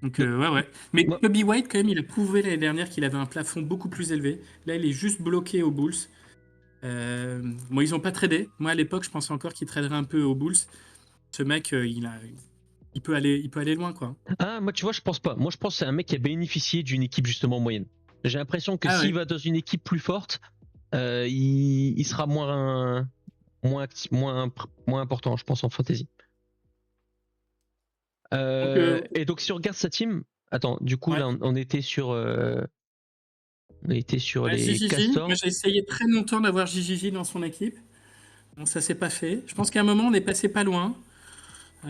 Donc, Le- ouais, ouais. Mais moi- Kobe White, quand même, il a prouvé l'année dernière qu'il avait un plafond beaucoup plus élevé. Là, il est juste bloqué aux Bulls. Bon, ils ont pas tradé. Moi, à l'époque, je pensais encore qu'ils traderaient un peu aux Bulls. Ce mec, il peut aller loin, quoi. Ah, moi, tu vois, je pense pas. Moi, je pense que c'est un mec qui a bénéficié d'une équipe justement moyenne. J'ai l'impression que Ah s'il ouais. va dans une équipe plus forte, il sera moins important, je pense, en fantasy. Donc, Et donc, si on regarde sa team, attends, du coup, ouais. là, on était sur Ouais, les JJJ. Moi, castors. j'ai essayé très longtemps d'avoir JJJ dans son équipe. Bon, ça s'est pas fait. Je pense qu'à un moment, on est passé pas loin. Il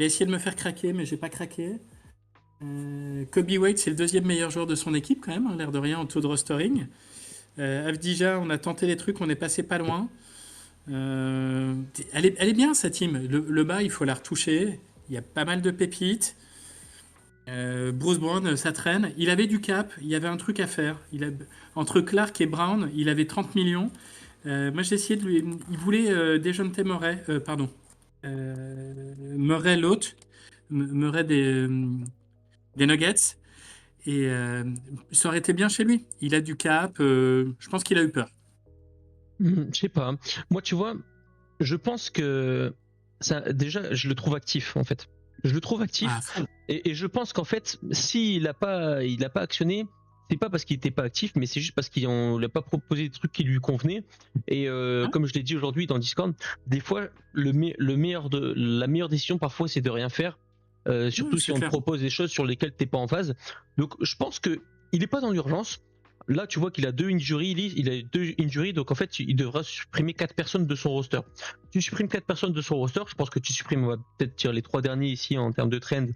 a essayé de me faire craquer, mais j'ai pas craqué. Kobe Wade, c'est le deuxième meilleur joueur de son équipe, quand même, hein, l'air de rien, en taux de rostering. Avdija, on a tenté des trucs, on est passé pas loin. Euh, elle est bien, sa team. Le bas, il faut la retoucher. Il y a pas mal de pépites. Bruce Brown, ça traîne. Il avait du cap, il y avait un truc à faire. Entre Clark et Brown, il avait 30 millions. Moi, j'ai essayé de lui. Il voulait Dejounte Murray, pardon. Murray l'autre. Murray des Nuggets. Et ça aurait été bien chez lui. Il a du cap. Je pense qu'il a eu peur. Je sais pas. Moi, tu vois, je pense que déjà, je le trouve actif en fait. Je le trouve Ah, actif fond. et je pense qu'en fait, il a pas actionné, c'est pas parce qu'il était pas actif, mais c'est juste parce qu'il n'a pas proposé des trucs qui lui convenaient. Et Hein. comme je l'ai dit aujourd'hui dans Discord, des fois, la meilleure décision parfois, c'est de rien faire. Surtout si C'est on te clair. propose des choses sur lesquelles t'es pas en phase. Donc, je pense que il est pas dans l'urgence. Là, tu vois qu'il a deux injuries, donc en fait, il devra supprimer 4 personnes de son roster. Tu supprimes 4 personnes de son roster, je pense que tu supprimes, on va peut-être dire les 3 derniers ici en termes de trend,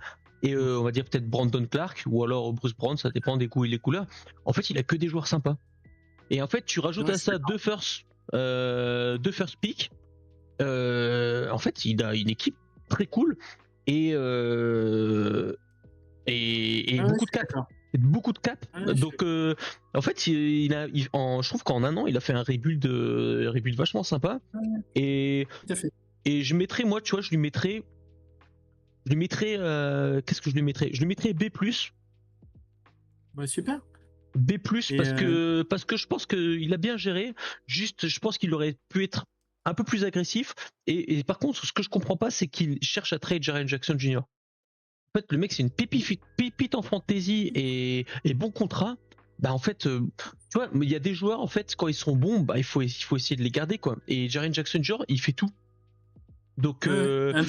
et on va dire peut-être Brandon Clark, ou alors Bruce Brown, ça dépend des goûts et les couleurs. En fait, il a que des joueurs sympas. Et en fait, tu rajoutes Ouais, à je suis ça d'accord. deux first pick, en fait, il a une équipe très cool, et, euh, et Ouais, je beaucoup de suis cap. d'accord. Beaucoup de cap. Ouais, je suis Donc, en fait, je trouve qu'en un an, il a fait un rebuild vachement sympa. d'accord. Et, Tout à fait. et je mettrais, moi, tu vois, qu'est-ce que je lui mettrais? Je lui mettrais B+. Ouais, super. B+, Et parce que je pense qu'il a bien géré. Juste, je pense qu'il aurait pu être un peu plus agressif. Et par contre, ce que je comprends pas, c'est qu'il cherche à trade Jaren Jackson Jr. En fait, le mec, c'est une pépite en fantasy et bon contrat. Bah, en fait, tu vois, il y a des joueurs, en fait, quand ils sont bons, bah, il faut essayer de les garder, quoi. Et Jaren Jackson Jr., il fait tout. Donc, ouais, ouais.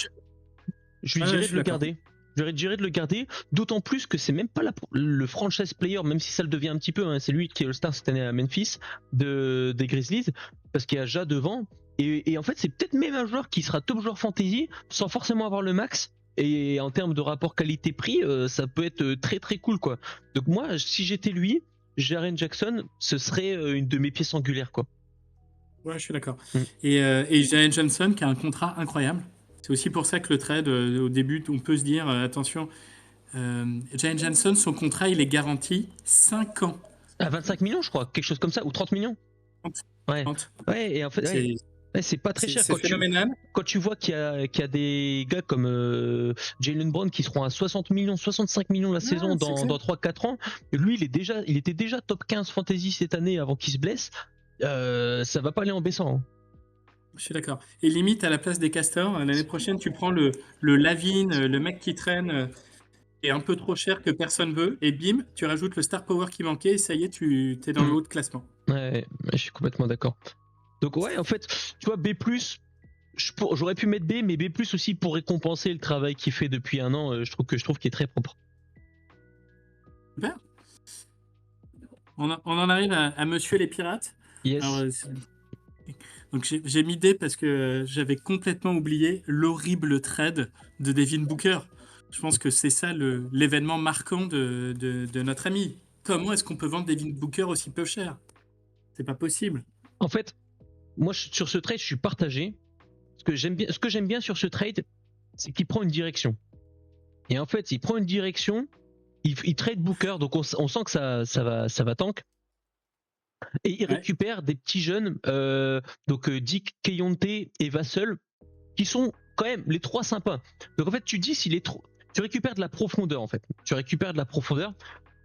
je lui Ouais, ouais, dirais je de suis le d'accord. garder. Je lui dirais de le garder, d'autant plus que c'est même pas le franchise player, même si ça le devient un petit peu, hein, c'est lui qui est All-Star cette année à Memphis, des Grizzlies, parce qu'il y a Ja devant. Et en fait, c'est peut-être même un joueur qui sera top joueur fantasy, sans forcément avoir le max. Et en termes de rapport qualité-prix, ça peut être très très cool, quoi. Donc moi, si j'étais lui, Jaren Jackson, ce serait une de mes pièces angulaires, quoi. Ouais, je suis d'accord. Mm. Et Jalen Johnson qui a un contrat incroyable. C'est aussi pour ça que le trade, au début, on peut se dire, attention, Jalen Johnson, son contrat, il est garanti 5 ans. À 25 millions, je crois, quelque chose comme ça, ou 30 millions. 30. Ouais. 30. Ouais, et en fait, ouais. C'est Ouais, c'est pas très cher c'est phénoménal. quand tu vois qu'il y a des gars comme Jalen Brown qui seront à 60 millions, 65 millions la Ouais, saison c'est clair. dans 3-4 ans. Lui, il était déjà top 15 fantasy cette année avant qu'il se blesse. Ça va pas aller en baissant, hein. Je suis d'accord. Et limite, à la place des castors, l'année prochaine, tu prends le Lavine, le mec qui traîne, est un peu trop cher que personne veut, et bim, tu rajoutes le star power qui manquait, et ça y est, tu es dans le Mm. haut de classement. Ouais, je suis complètement d'accord. Donc ouais, en fait, tu vois, B+, j'aurais pu mettre B, mais B+, aussi pour récompenser le travail qu'il fait depuis un an, je trouve qu'il est très propre. Super. On en arrive à Monsieur les Pirates. Alors, Yes. donc j'ai mis D parce que j'avais complètement oublié l'horrible trade de Devin Booker. Je pense que c'est ça l'événement marquant de notre ami. Comment est-ce qu'on peut vendre Devin Booker aussi peu cher? C'est pas possible. En fait, moi, sur ce trade, je suis partagé. Ce que j'aime bien sur ce trade, c'est qu'il prend une direction. Et en fait, il prend une direction, il trade Booker, donc on sent que ça va tank. Et il Ouais, récupère des petits jeunes, donc Dick, Keyonte et Vassell, qui sont quand même les trois sympas. Donc en fait, tu dis s'il est trop, tu récupères de la profondeur en fait. Tu récupères de la profondeur.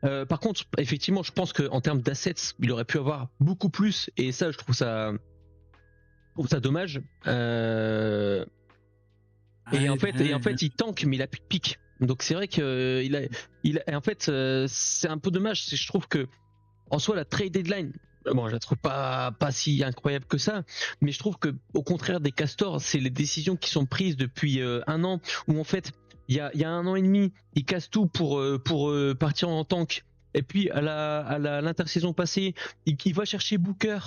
Par contre, effectivement, je pense qu'en termes d'assets, il aurait pu avoir beaucoup plus. Et ça, je trouve ça trouve ça dommage. Et en fait, il tank, mais il a plus de pique. Donc c'est vrai que en fait, c'est un peu dommage. Je trouve que en soi, la trade deadline, bon, je la trouve pas si incroyable que ça, mais je trouve que au contraire des castors, c'est les décisions qui sont prises depuis un an, où en fait, il y a un an et demi, ils cassent tout pour partir en tank. Et puis à l'intersaison passée, il va chercher Booker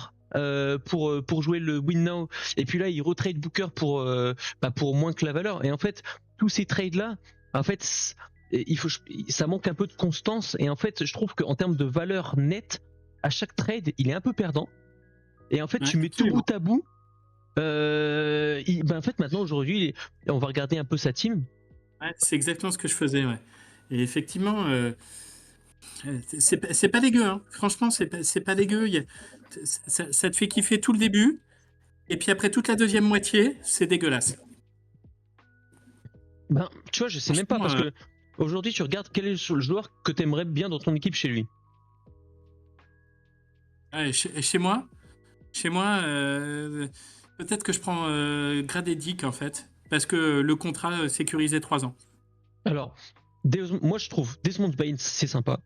pour jouer le win now. Et puis là, il retrade Booker pour moins que la valeur. Et en fait, tous ces trades là, en fait, ça manque un peu de constance. Et en fait, je trouve qu'en termes de valeur nette, à chaque trade, il est un peu perdant. Et en fait, tu mets tout bout à bout. En fait, maintenant, aujourd'hui, on va regarder un peu sa team. Ouais, c'est exactement ce que je faisais, ouais. Et effectivement, c'est pas dégueu, hein. Franchement, c'est pas dégueu. Ça te fait kiffer tout le début, et puis après toute la deuxième moitié, c'est dégueulasse. Tu vois, je sais même pas, parce que aujourd'hui, tu regardes quel est le joueur que tu aimerais bien dans ton équipe chez lui. Ouais, chez moi, peut-être que je prends Gradedick, en fait, parce que le contrat sécurisait 3 ans. Alors, moi je trouve Desmond Bain c'est sympa.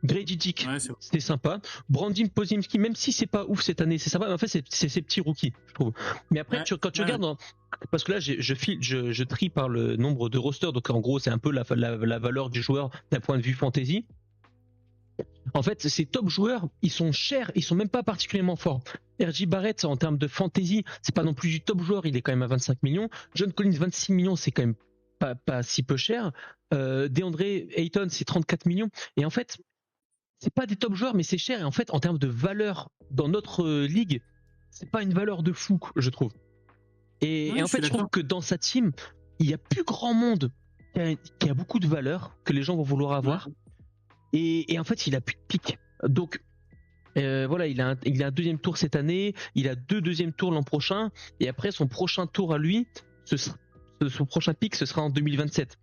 Grady Dick, Ouais, c'est sympa. Brandim Pozimski, même si c'est pas ouf cette année, c'est sympa. Mais en fait, c'est ces petits rookies, je trouve. Mais après, quand tu regardes, parce que là, je trie par le nombre de rosters, donc en gros, c'est un peu la valeur du joueur d'un point de vue fantasy. En fait, ces top joueurs, ils sont chers, ils sont même pas particulièrement forts. RJ Barrett, en termes de fantasy, c'est pas non plus du top joueur, il est quand même à 25 millions. John Collins, 26 millions, c'est quand même pas si peu cher. DeAndre Ayton, c'est 34 millions. Et en fait, c'est pas des top joueurs, mais c'est cher. Et en fait, en termes de valeur dans notre ligue, c'est pas une valeur de fou, je trouve. Et en fait, je trouve que dans sa team, il y a plus grand monde qui a beaucoup de valeur que les gens vont vouloir avoir. Et en fait, il a plus de pique. Donc, voilà, il a un deuxième tour cette année, il a 2 deuxièmes tours l'an prochain, et après son prochain tour à lui, son prochain pic, ce sera en 2027.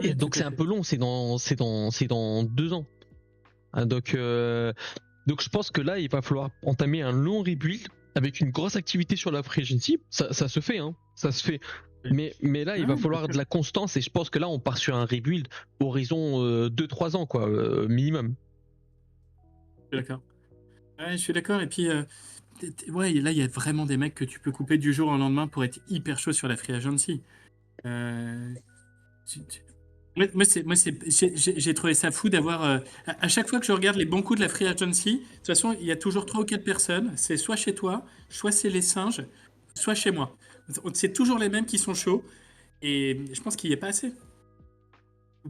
Et donc c'est un peu long, c'est dans 2 ans. Donc je pense que là, il va falloir entamer un long rebuild avec une grosse activité sur la free agency. Ça se fait, hein, ça se fait. Mais là, il va falloir de la constance, et je pense que là, on part sur un rebuild horizon 2-3 ans, quoi, minimum. Je suis d'accord. Ouais, je suis d'accord. Et puis, ouais, là, il y a vraiment des mecs que tu peux couper du jour au lendemain pour être hyper chaud sur la free agency. Moi, j'ai trouvé ça fou d'avoir. À chaque fois que je regarde les bons coups de la free agency, de toute façon, il y a toujours 3 ou 4 personnes. C'est soit chez toi, soit c'est les singes, soit chez moi. C'est toujours les mêmes qui sont chauds. Et je pense qu'il n'y a pas assez.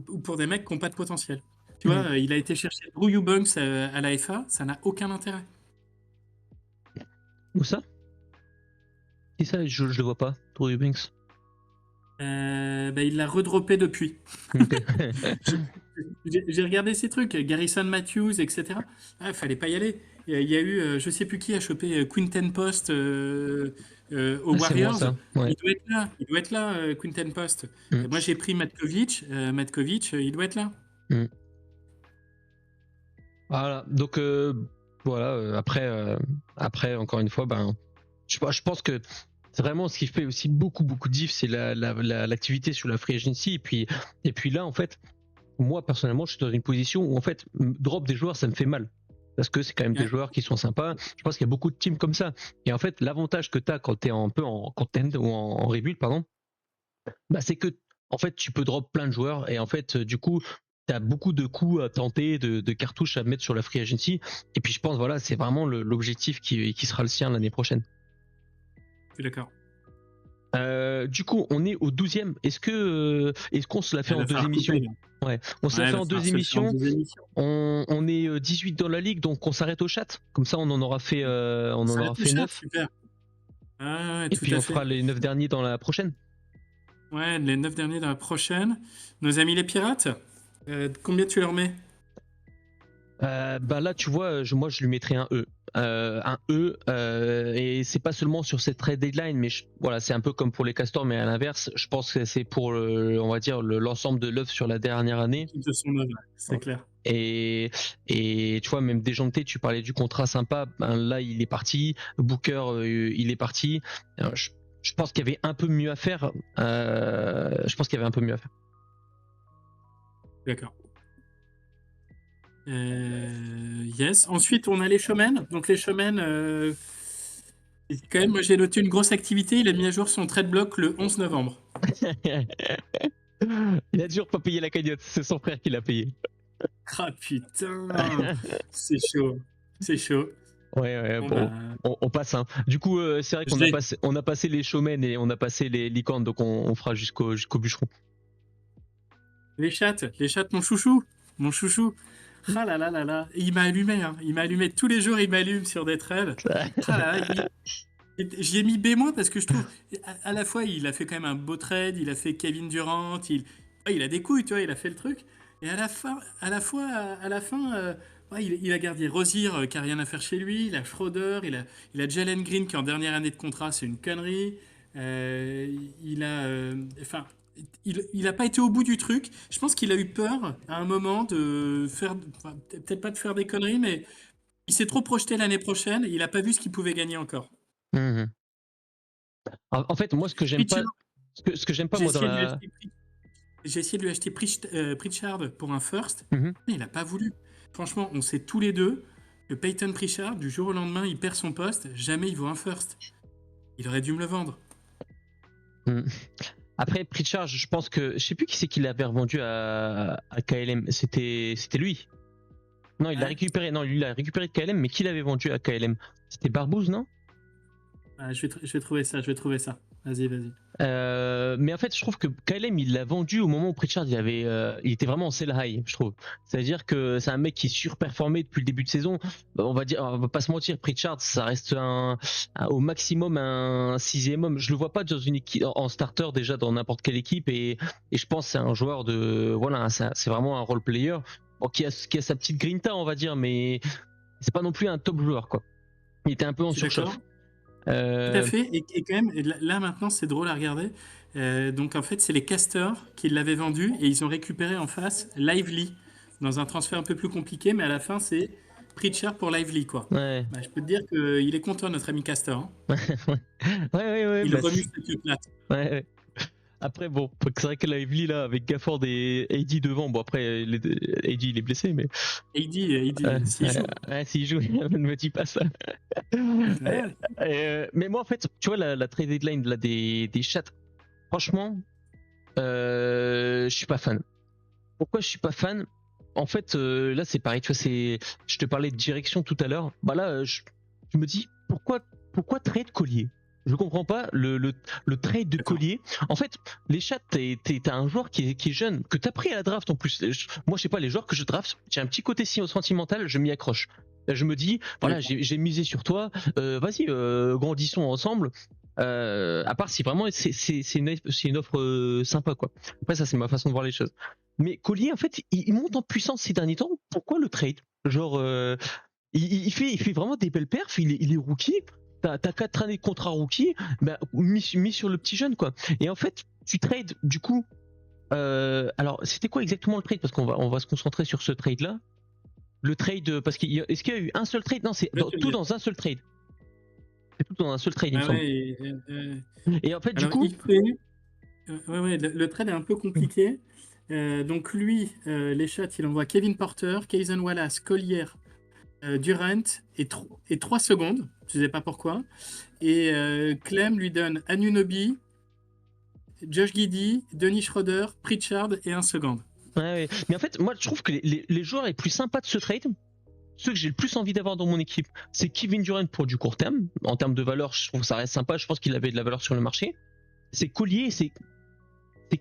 Ou pour des mecs qui n'ont pas de potentiel. Tu vois, il a été chercher Drew Eubanks à la FA, ça n'a aucun intérêt. Où ça? C'est ça, je le vois pas, Drew Eubanks. Il l'a redroppé depuis. J'ai regardé ces trucs, Garrison Matthews, etc. Ah, fallait pas y aller. Il y a eu, je sais plus qui a chopé Quinten Post aux Warriors. Ouais. Il doit être là, Quinten Post. Moi, j'ai pris Matkovic. Matkovic, il doit être là. Voilà, donc voilà. Après, encore une fois, je pense que c'est vraiment ce qui fait aussi beaucoup de diff, c'est l'activité sur la free agency. Et puis là, en fait, moi personnellement, je suis dans une position où en fait, drop des joueurs, ça me fait mal. Parce que c'est quand même des joueurs qui sont sympas. Je pense qu'il y a beaucoup de teams comme ça. Et en fait, l'avantage que tu as quand tu es un peu en content ou en rebuild, pardon, c'est que en fait, tu peux drop plein de joueurs. Et en fait, du coup, tu as beaucoup de coups à tenter, de cartouches à mettre sur la free agency. Et puis je pense, voilà, c'est vraiment l'objectif qui sera le sien l'année prochaine. Je suis d'accord. Du coup, on est au 12e. Est-ce qu'on se l'a fait en 2 émissions? Ouais, on se l'a fait en 2 émissions. On est 18 dans la ligue, donc on s'arrête au chat. Comme ça, on en aura fait 9. Super. Et puis on fera les 9 derniers dans la prochaine. Ouais, les 9 derniers dans la prochaine. Nos amis les pirates, combien tu leur mets? Là, tu vois, moi je lui mettrais un E. Et c'est pas seulement sur cette trade deadline, mais voilà, c'est un peu comme pour les castors, mais à l'inverse, je pense que c'est pour on va dire l'ensemble de l'œuvre sur la dernière année. De son œuvre, c'est clair. Et tu vois, même Dejounte, tu parlais du contrat sympa, ben là il est parti. Booker, il est parti. Je pense qu'il y avait un peu mieux à faire. Je pense qu'il y avait un peu mieux à faire. D'accord. Yes. Ensuite, on a les showmen. Donc les showmen, quand même, moi j'ai noté une grosse activité. Il a mis à jour son trade block le 11 novembre. Il a toujours pas payé la cagnotte, c'est son frère qui l'a payé. Ah putain, c'est chaud. C'est chaud. Ouais, Bon bon, bah, on passe. Hein. Du coup, c'est vrai je qu'on l'ai. a passé les showmen et on a passé les licornes, donc on fera jusqu'au bûcheron. Les chattes, mon chouchou. Mon chouchou. Ah là là là là. Et il m'a allumé, hein. Il m'a allumé tous les jours, il m'allume sur des trades. Ah là là, j'y ai mis B- parce que je trouve, à la fois, il a fait quand même un beau trade, il a fait Kevin Durant, il a des couilles, tu vois, il a fait le truc. Et à la fin, ouais, il a gardé Rozier qui a rien à faire chez lui, il a Schroeder, il a Jalen Green qui est en dernière année de contrat, c'est une connerie. Il a, enfin, il a pas été au bout du truc. Je pense qu'il a eu peur à un moment de faire, enfin, peut-être pas de faire des conneries, mais il s'est trop projeté l'année prochaine. Il a pas vu ce qu'il pouvait gagner encore. Mhm. En fait, moi, ce que j'aime pas, Pritchard, ce que j'aime pas j'ai moi dans essayé de lui la. acheter, j'ai essayé de lui acheter Pritchard pour un first, Mhm. mais il n'a pas voulu. Franchement, on sait tous les deux que Peyton Pritchard, du jour au lendemain, il perd son poste, jamais il vaut un first. Il aurait dû me le vendre. Mhm. Après, Pritchard, je pense que je sais plus qui c'est qui l'avait revendu à KLM. C'était lui. Non, il l'a Ouais. récupéré. Non, lui, il l'a récupéré de KLM, mais qui l'avait vendu à KLM? C'était Barbouze, non? Ah, je vais trouver ça, je vais trouver ça. Vas-y, vas-y. Mais en fait, je trouve que KLM, il l'a vendu au moment où Pritchard, il était vraiment en sell high, je trouve. C'est-à-dire que c'est un mec qui surperformait depuis le début de saison. On va pas se mentir, Pritchard, ça reste au maximum un sixième homme. Je le vois pas dans une équipe, en starter déjà dans n'importe quelle équipe, et je pense que c'est un joueur voilà, c'est vraiment un role player. Bon, qui a sa petite grinta, on va dire, mais c'est pas non plus un top joueur, quoi. Il était un peu en Je suis d'accord. surchauffe. Tout à Euh, fait. Et quand même, là maintenant, c'est drôle à regarder. Donc en fait, c'est les casters qui l'avaient vendu et ils ont récupéré en face Lively dans un transfert un peu plus compliqué, mais à la fin, c'est Pritchard pour Lively, quoi. ouais. Bah, je peux te dire qu'il est content, notre ami Castor, hein. Ouais, Il bah, remue sa queue plate. ouais. Après, bon, c'est vrai que la Lively, là, avec Gafford et AD devant, bon, après, AD, il est blessé, mais Il dit, s'il joue. s'il joue, ne me dis pas ça. Euh, Ouais. mais moi, en fait, tu vois, la trade deadline là, des chats, franchement, je suis pas fan. Pourquoi je suis pas fan? En fait, là, c'est pareil, tu vois, je te parlais de direction tout à l'heure. Bah là, je me dis, pourquoi trade Collier? Je comprends pas le trade de D'accord. Collier. En fait, les chats, t'as un joueur qui est jeune, que t'as pris à la draft en plus. Moi, je sais pas, les joueurs que je draft, j'ai un petit côté sentimental, je m'y accroche. Je me dis, voilà, D'accord. j'ai misé sur toi, vas-y, grandissons ensemble. À part si vraiment c'est une offre sympa, quoi. Après, ça, c'est ma façon de voir les choses. Mais Collier, en fait, il monte en puissance ces derniers temps. Pourquoi le trade? Genre, il fait vraiment des belles perfs. Il est rookie. T'as 4 années de contrat rookie, bah, mis sur le petit jeune, quoi. Et en fait, tu trades, du coup. Alors, c'était quoi exactement le trade? Parce qu'on va se concentrer sur ce trade-là. Le trade, est-ce qu'il y a eu un seul trade? Non, c'est Je vais te tout dire. dans un seul trade. C'est tout dans un seul trade, il me Ah semble. ouais. Et en fait, du Alors, coup, il fait. Ouais, le trade est un peu compliqué. Donc lui, les chats, il envoie Kevin Porter, Kaysen Wallace, Collier, Durant et 3 secondes. Je ne sais pas pourquoi. Et Clem lui donne Anunoby, Josh Giddey, Denis Schroeder, Pritchard et 1 seconde. ouais, ouais. Mais en fait, moi, je trouve que les joueurs les plus sympas de ce trade, ceux que j'ai le plus envie d'avoir dans mon équipe, c'est Kevin Durant pour du court terme. En termes de valeur, je trouve que ça reste sympa. Je pense qu'il avait de la valeur sur le marché. C'est Collier et c'est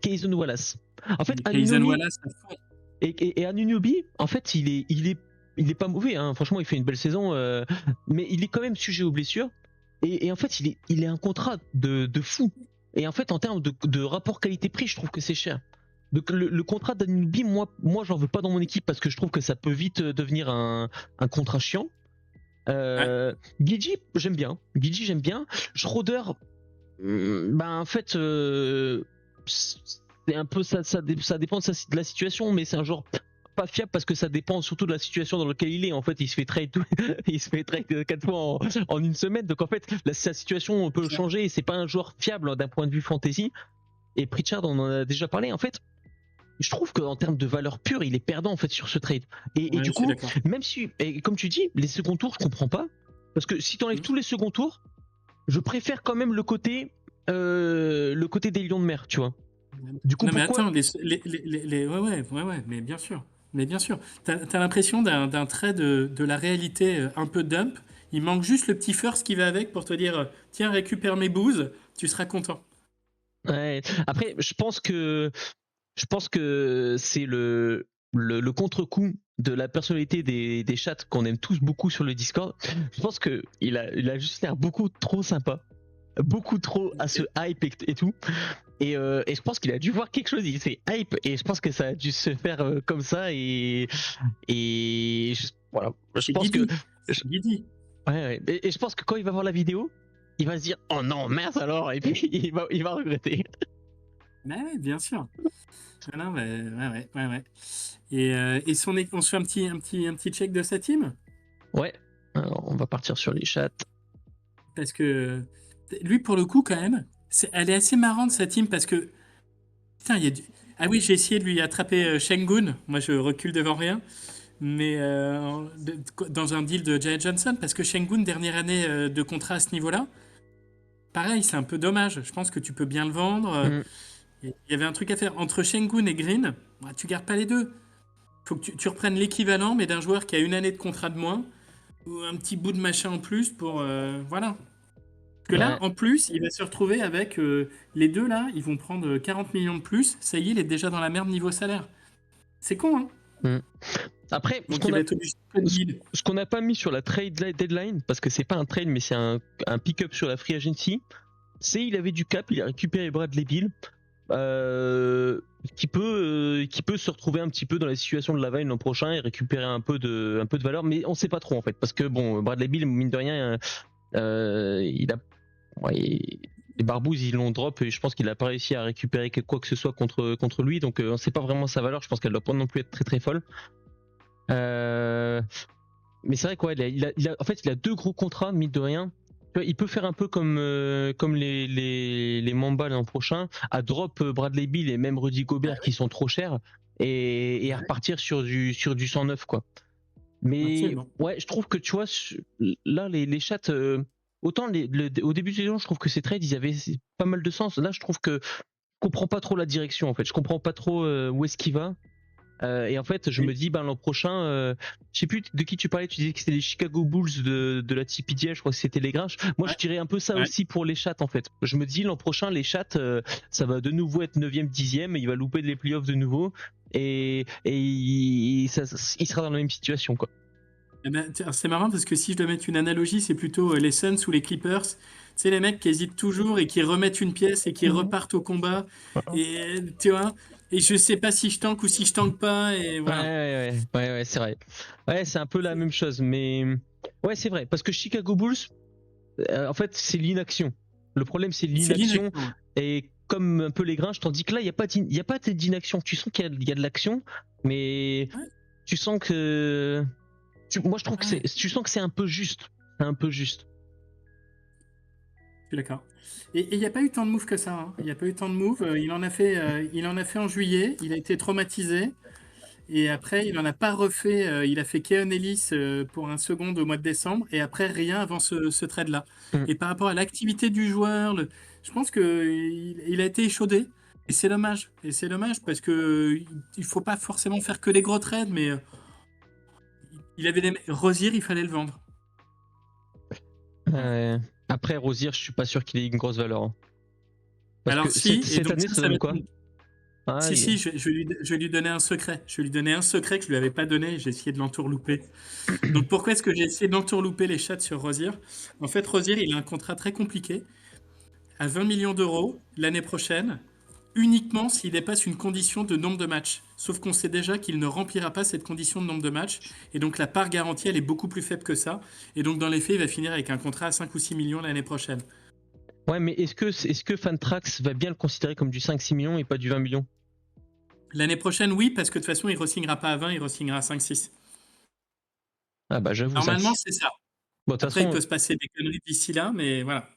Kaysen Wallace. En fait, Kaysen Anunoby Wallace, à fond. et Anunoby, en fait, il est pas mauvais. Hein. Franchement, il fait une belle saison, mais il est quand même sujet aux blessures. Et en fait, il est un contrat de fou. Et en fait, en termes de rapport qualité-prix, je trouve que c'est cher. Donc le contrat d'Anunoby, moi, j'en veux pas dans mon équipe parce que je trouve que ça peut vite devenir un contrat chiant. Ouais, Guidji, j'aime bien. Guidji, j'aime bien. Schroeder, ben en fait, c'est un peu ça dépend de la situation, mais c'est un joueur. pas fiable parce que ça dépend surtout de la situation dans laquelle il est. En fait, il se fait trade, il se fait trade 4 fois en une semaine. Donc en fait, sa situation peut changer et c'est pas un joueur fiable d'un point de vue fantasy. Et Pritchard, on en a déjà parlé. En fait, je trouve qu'en termes de valeur pure, il est perdant en fait sur ce trade. Et du coup, même si, et comme tu dis, les seconds tours, je comprends pas. Parce que si tu enlèves tous les seconds tours, je préfère quand même le côté des lions de mer, tu vois. Du coup, non, mais pourquoi attends, ouais, mais bien sûr. Mais bien sûr. T'as l'impression d'un trait de la réalité un peu dump. Il manque juste le petit first qui va avec pour te dire tiens, récupère mes bouses, tu seras content. Ouais. Après, je pense que c'est le contre-coup de la personnalité des chats qu'on aime tous beaucoup sur le Discord. Je pense que il a juste l'air beaucoup trop sympa, beaucoup trop à se hype et tout. Et je pense qu'il a dû voir quelque chose, il s'est hype et je pense que ça a dû se faire comme ça voilà. Je pense que Guidi. ouais. Et je pense que quand il va voir la vidéo, il va se dire oh non merde alors et puis il va regretter. Mais ouais, bien sûr. Ah non, ouais. Et on se fait un petit check de sa team? Ouais. Alors on va partir sur les chats. Parce que lui, pour le coup, quand même, elle est assez marrante sa team parce que putain, il y a ah oui, j'ai essayé de lui attraper Şengün. Moi, je recule devant rien. Mais dans un deal de Jay Johnson, parce que Şengün, dernière année de contrat à ce niveau-là, pareil, c'est un peu dommage. Je pense que tu peux bien le vendre. Mm. Il y avait un truc à faire entre Şengün et Green. Bah, tu gardes pas les deux. Faut que tu reprennes l'équivalent, mais d'un joueur qui a une année de contrat de moins ou un petit bout de machin en plus pour voilà. Parce que là, Ouais. en plus, il va se retrouver avec les deux là, ils vont prendre 40 millions de plus. Ça y est, il est déjà dans la merde niveau salaire. C'est con, hein? Mm. Après, Donc il va être obligé de deal. ce qu'on n'a pas mis sur la trade deadline, parce que c'est pas un trade, mais c'est un pick-up sur la free agency, c'est il avait du cap, il a récupéré Bradley Beal, qui peut se retrouver un petit peu dans la situation de Lavine l'an prochain et récupérer un peu de valeur, mais on sait pas trop en fait, parce que bon, Bradley Beal, mine de rien, il a, ouais, les barbouzes ils l'ont drop et je pense qu'il a pas réussi à récupérer quoi que ce soit contre lui, donc on sait pas vraiment sa valeur. Je pense qu'elle doit pas non plus être très très folle. Mais c'est vrai quoi, en fait, il a deux gros contrats, mine de rien. Tu vois, il peut faire un peu comme les Mamba l'an prochain, à drop Bradley Beal et même Rudy Gobert qui sont trop chers et à repartir sur du 109 quoi. Mais Absolument. ouais, je trouve que tu vois, là les chats, autant au début de saison, je trouve que ces trades ils avaient pas mal de sens. Là, je trouve que je comprends pas trop la direction en fait. Je comprends pas trop où est-ce qu'il va. Et en fait, je me dis, l'an prochain, je sais plus de qui tu parlais, tu disais que c'était les Chicago Bulls de la TPDL, je crois que c'était les Grinches. Moi, je dirais un peu ça aussi pour les chats, en fait. Je me dis, l'an prochain, les chats, ça va de nouveau être 9e, 10e, il va louper les playoffs de nouveau, et il sera dans la même situation, quoi. Eh ben, c'est marrant parce que si je dois mettre une analogie, c'est plutôt les Suns ou les Clippers. Tu sais, les mecs qui hésitent toujours et qui remettent une pièce et qui repartent au combat. Et tu vois, et je sais pas si je tank ou si je tank pas. Et voilà. Ouais, c'est vrai. Ouais, c'est un peu la même chose, mais ouais, c'est vrai, parce que Chicago Bulls, en fait, c'est l'inaction. Le problème, c'est l'inaction. Et comme un peu les Grinches, tandis que là, il n'y a pas d'inaction. Tu sens qu'il y a de l'action, mais tu sens que. Moi, je trouve que tu sens que c'est un peu juste. C'est un peu juste. Je suis d'accord. Et il n'y a pas eu tant de moves que ça, hein. Il n'y a pas eu tant de moves. Il en a fait en juillet. Il a été traumatisé. Et après, il n'en a pas refait. Il a fait Keon Ellis pour un second au mois de décembre. Et après, rien avant ce trade-là. Et par rapport à l'activité du joueur, je pense qu'il a été échaudé. Et c'est dommage. Et c'est dommage parce que il faut pas forcément faire que les gros trades, mais il avait Rozier, il fallait le vendre. Après, Rozier, je suis pas sûr qu'il ait une grosse valeur. Hein. Parce alors que si, cette année, ça donne quoi? Si, je vais lui donner un secret. Je vais lui donner un secret que je lui avais pas donné. J'ai essayé de l'entourlouper. Donc pourquoi est-ce que j'ai essayé d'entourlouper les chats sur Rozier? En fait, Rozier, il a un contrat très compliqué à 20 millions d'euros l'année prochaine, uniquement s'il dépasse une condition de nombre de matchs. Sauf qu'on sait déjà qu'il ne remplira pas cette condition de nombre de matchs. Et donc la part garantie, elle est beaucoup plus faible que ça. Et donc dans les faits, il va finir avec un contrat à 5 ou 6 millions l'année prochaine. Ouais, mais est-ce que Fantrax va bien le considérer comme du 5-6 millions et pas du 20 millions? L'année prochaine, oui, parce que de toute façon, il re-signera pas à 20, il re-signera à 5-6. Ah bah j'avoue, Normalement, 5-6. c'est ça. Bon, de toute Après, il façon, peut se passer des conneries d'ici là, mais voilà.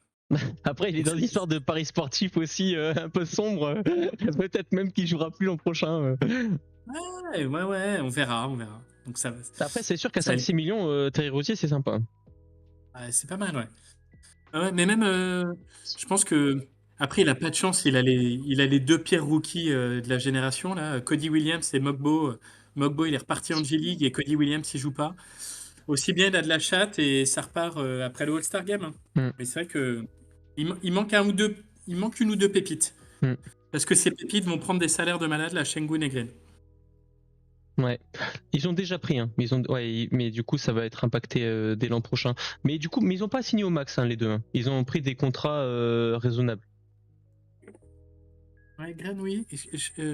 après, il est Donc, dans l'histoire de paris sportifs aussi un peu sombre. Peut-être même qu'il jouera plus l'an prochain. ouais, on verra, on verra. Donc Après, c'est sûr qu'à ça, 5-6 millions, Terry Rozier, c'est sympa. ouais, c'est pas mal, ouais. Ah ouais, mais même, je pense que après, il a pas de chance. Il a les deux pires rookies de la génération là, Cody Williams et Mogbo. Mogbo, il est reparti en G League et Cody Williams, il joue pas. Aussi bien, il a de la chatte et ça repart après le All-Star Game, hein. Mm, Mais c'est vrai que il manque un ou deux, il manque une ou deux pépites. mm. Parce que ces pépites vont prendre des salaires de malade, la Şengün et Green. Ouais, ils ont déjà pris, hein. Ouais, mais du coup, ça va être impacté dès l'an prochain. Mais du coup, mais ils ont pas signé au max, hein, les deux, hein. Ils ont pris des contrats raisonnables. Ouais, Green, oui.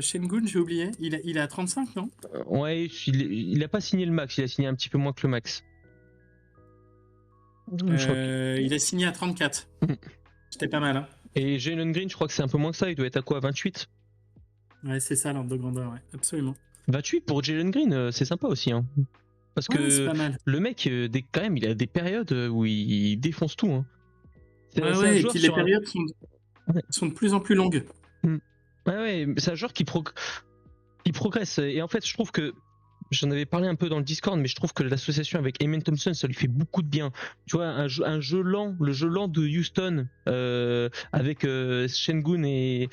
Şengün, j'ai oublié. Il a 35, non? Ouais, il a pas signé le max, il a signé un petit peu moins que le max. Je crois Il a signé à 34. Mm. C'était pas mal, hein. Et Jalen Green, je crois que c'est un peu moins que ça, il doit être à quoi, 28? Ouais, c'est ça l'ordre de grandeur, ouais, absolument. 28 pour Jalen Green, c'est sympa aussi, hein. Parce Ouais, c'est que pas mal. le mec, quand même, il a des périodes où il défonce tout, hein. C'est un Ouais, et joueur puis les sur un. périodes Ouais. sont de plus en plus longues. Mm. Ouais, c'est un joueur qui progresse. Et en fait, je trouve que j'en avais parlé un peu dans le Discord, mais je trouve que l'association avec Amen Thompson, ça lui fait beaucoup de bien. Tu vois, un jeu lent, le jeu lent de Houston, avec Şengün et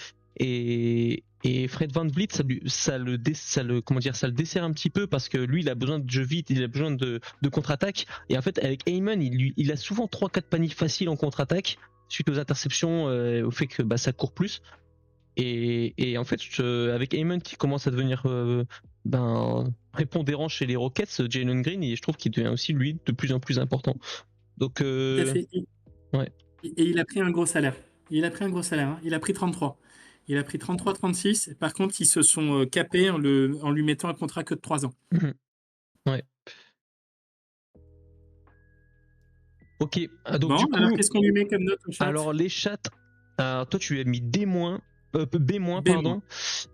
Fred VanVleet, ça le dessert un petit peu parce que lui, il a besoin de jeu vite, il a besoin de contre-attaque. Et en fait, avec Amen, il a souvent 3-4 paniers faciles en contre-attaque suite aux interceptions, au fait que bah, ça court plus. Et en fait, avec Heyman qui commence à devenir prépondérant chez les Rockets, Jalen Green, et je trouve qu'il devient aussi, lui, de plus en plus important. Donc, Tout à fait. ouais. Et il a pris un gros salaire. Il a pris un gros salaire, hein. Il a pris 33. Il a pris 33-36. Par contre, ils se sont capés en lui mettant un contrat que de 3 ans. Ouais. Ok. Donc, Bon, du alors coup, qu'est-ce qu'on lui met comme note au chat? alors les chats, toi, tu lui as mis D-, B-, B-. pardon.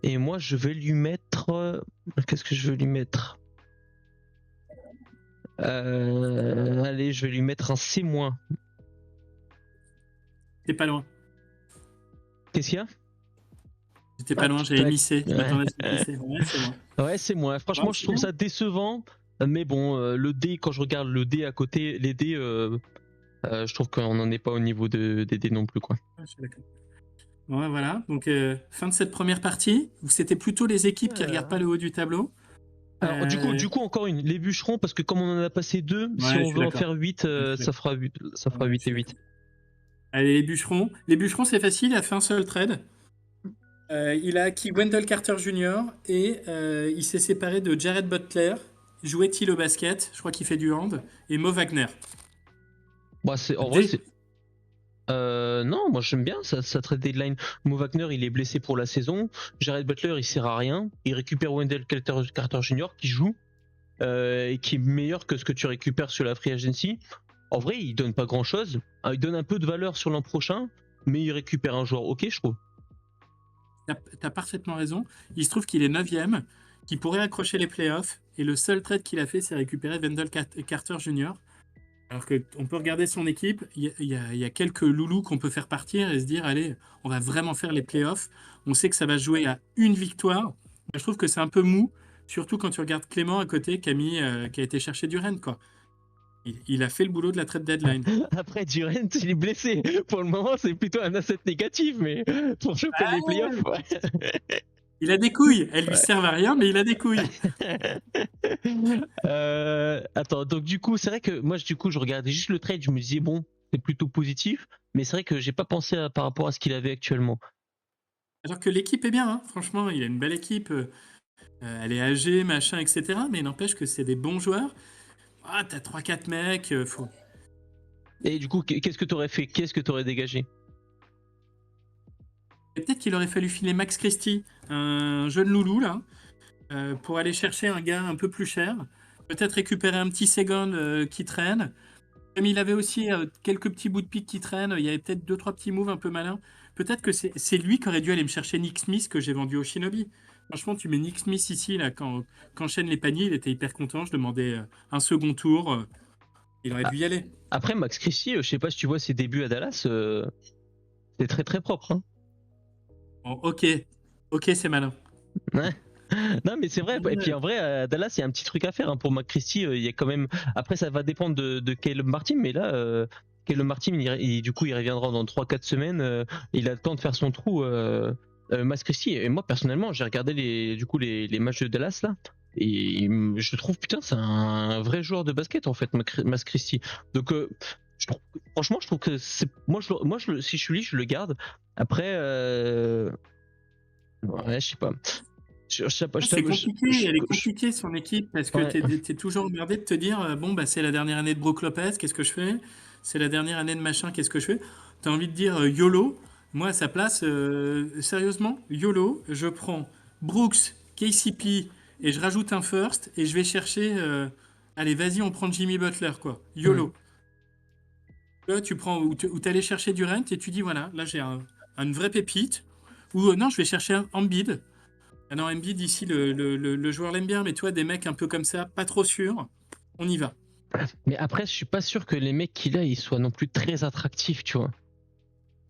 Et moi, je vais lui mettre. Qu'est-ce que je vais lui mettre? Allez, je vais lui mettre un C-. T'es pas loin. Qu'est-ce qu'il y a? J'étais pas loin, j'avais mis C. Je m'attendais à ce que C. Ouais, c'est moi. Ouais, c'est moi. Franchement, Ouais, je c'est trouve bien. ça décevant. Mais bon, le dé, quand je regarde le dé à côté, les dés, je trouve qu'on n'en est pas au niveau des dés non plus, quoi. Ouais, je suis d'accord. Bon, ouais, voilà. Donc, fin de cette première partie, où c'était plutôt les équipes qui regardent pas le haut du tableau. Alors, du coup, encore une. Les bûcherons, parce que comme on en a passé 2, si Ouais, je on suis veut en d'accord. faire 8, Ouais, je suis ça d'accord. fera 8, ça fera Ouais, 8 je et suis 8. d'accord. Allez, les bûcherons. Les bûcherons, c'est facile, il a fait un seul trade. Il a acquis Wendell Carter Jr. et il s'est séparé de Jared Butler. Jouait-il au basket? Je crois qu'il fait du hand. Et Mo Wagner. Bah, en vrai, c'est. Non, moi j'aime bien ça trade deadline. Mo Wagner, il est blessé pour la saison. Jared Butler, il sert à rien. Il récupère Wendell Carter Jr. qui joue. Et qui est meilleur que ce que tu récupères sur la free agency. En vrai, il donne pas grand chose. Il donne un peu de valeur sur l'an prochain, mais il récupère un joueur ok, je trouve. T'as parfaitement raison. Il se trouve qu'il est 9ème, qu'il pourrait accrocher les playoffs. Et le seul trade qu'il a fait, c'est récupérer Wendell Carter Jr. Alors qu'on peut regarder son équipe, il y a quelques loulous qu'on peut faire partir et se dire, allez, on va vraiment faire les playoffs. On sait que ça va se jouer à une victoire. Moi, je trouve que c'est un peu mou, surtout quand tu regardes Clément à côté, qui a été chercher du Rennes, quoi. Il a fait le boulot de la trade deadline. Après, Durant, il est blessé. Pour le moment, c'est plutôt un asset négatif, mais pour choper les playoffs, Il a des couilles. Elles lui ouais. servent à rien, mais il a des couilles. Attends, donc du coup, c'est vrai que moi, du coup, je regardais juste le trade, je me disais, bon, c'est plutôt positif, mais c'est vrai que j'ai pas pensé par rapport à ce qu'il avait actuellement. Alors que l'équipe est bien, hein. Franchement, il a une belle équipe. Elle est âgée, machin, etc. Mais il n'empêche que c'est des bons joueurs. Ah, t'as 3-4 mecs. Et du coup, qu'est-ce que t'aurais fait? Qu'est-ce que t'aurais dégagé? Et peut-être qu'il aurait fallu filer Max Christie, un jeune loulou, là, pour aller chercher un gars un peu plus cher. Peut-être récupérer un petit Segon qui traîne. Comme il avait aussi quelques petits bouts de pique qui traînent, il y avait peut-être 2-3 petits moves un peu malins. Peut-être que c'est lui qui aurait dû aller me chercher Nick Smith que j'ai vendu au Shinobi. Franchement, tu mets Nick Smith ici, là, quand enchaîne les paniers, il était hyper content. Je demandais un second tour. Il aurait Ah, dû y aller. après, Max Christie, je sais pas si tu vois ses débuts à Dallas, c'est très très propre. Hein. Bon, ok. Ok, c'est malin. Ouais. Non, mais c'est vrai. Et puis en vrai, à Dallas, il y a un petit truc à faire hein, pour Max Christie. Il y a quand même. Après, ça va dépendre de Caleb Martin, mais là, Caleb Martin, du coup, il reviendra dans 3-4 semaines. Il a le temps de faire son trou. Max Christie. Et moi, personnellement, j'ai regardé les matchs de Dallas là. Et je trouve, putain, c'est un vrai joueur de basket en fait, Max Christie. Donc, franchement, je trouve que c'est. Si je suis lui, je le garde. Après, ouais, je sais pas. Ah, c'est compliqué, elle est Je- compliquée son équipe parce que ouais. t'es toujours emmerdé de te dire bon bah c'est la dernière année de Brook Lopez, qu'est-ce que je fais? C'est la dernière année de machin, qu'est-ce que je fais? T'as envie de dire YOLO. Moi à sa place, sérieusement, YOLO, je prends Brooks, KCP et je rajoute un first et je vais chercher allez vas-y on prend Jimmy Butler quoi. Hmm. YOLO. Là tu prends ou t'allais chercher Durant et tu dis voilà, là j'ai une vraie pépite. Ou non, je vais chercher un Embiid. Ah non, Embiid, ici, le joueur l'aime bien, mais toi, des mecs un peu comme ça, pas trop sûrs, on y va. Mais après, je suis pas sûr que les mecs qu'il a, ils soient non plus très attractifs, tu vois.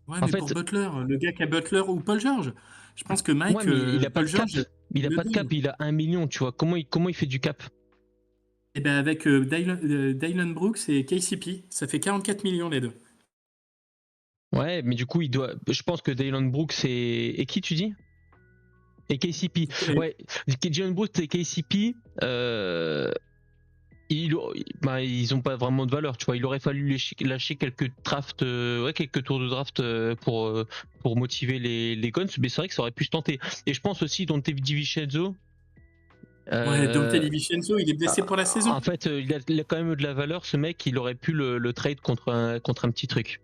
Ouais, En mais pour fait, Butler, le gars qui a Butler ou Paul George, je pense que ouais, Mike, mais il a pas Paul de cap. George, Il il a le pas de cap, donne. il a 1 million, tu vois. Comment il fait du cap? Et ben avec Dylan Brooks et KCP, ça fait 44 millions les deux. Ouais, mais du coup, je pense que Dylan Brooks et qui tu dis? Et KCP. Et- Ouais, Dylan Brooks et KCP, ils, ils ont pas vraiment de valeur, tu vois. Il aurait fallu lâcher quelques drafts, ouais, quelques tours de draft pour motiver les Guns, mais c'est vrai que ça aurait pu se tenter. Et je pense aussi Dante DiVincenzo. Ouais, Dante Euh, DiVincenzo, il est blessé pour la En saison. fait, il a quand même eu de la valeur, ce mec. Il aurait pu le trade contre un petit truc.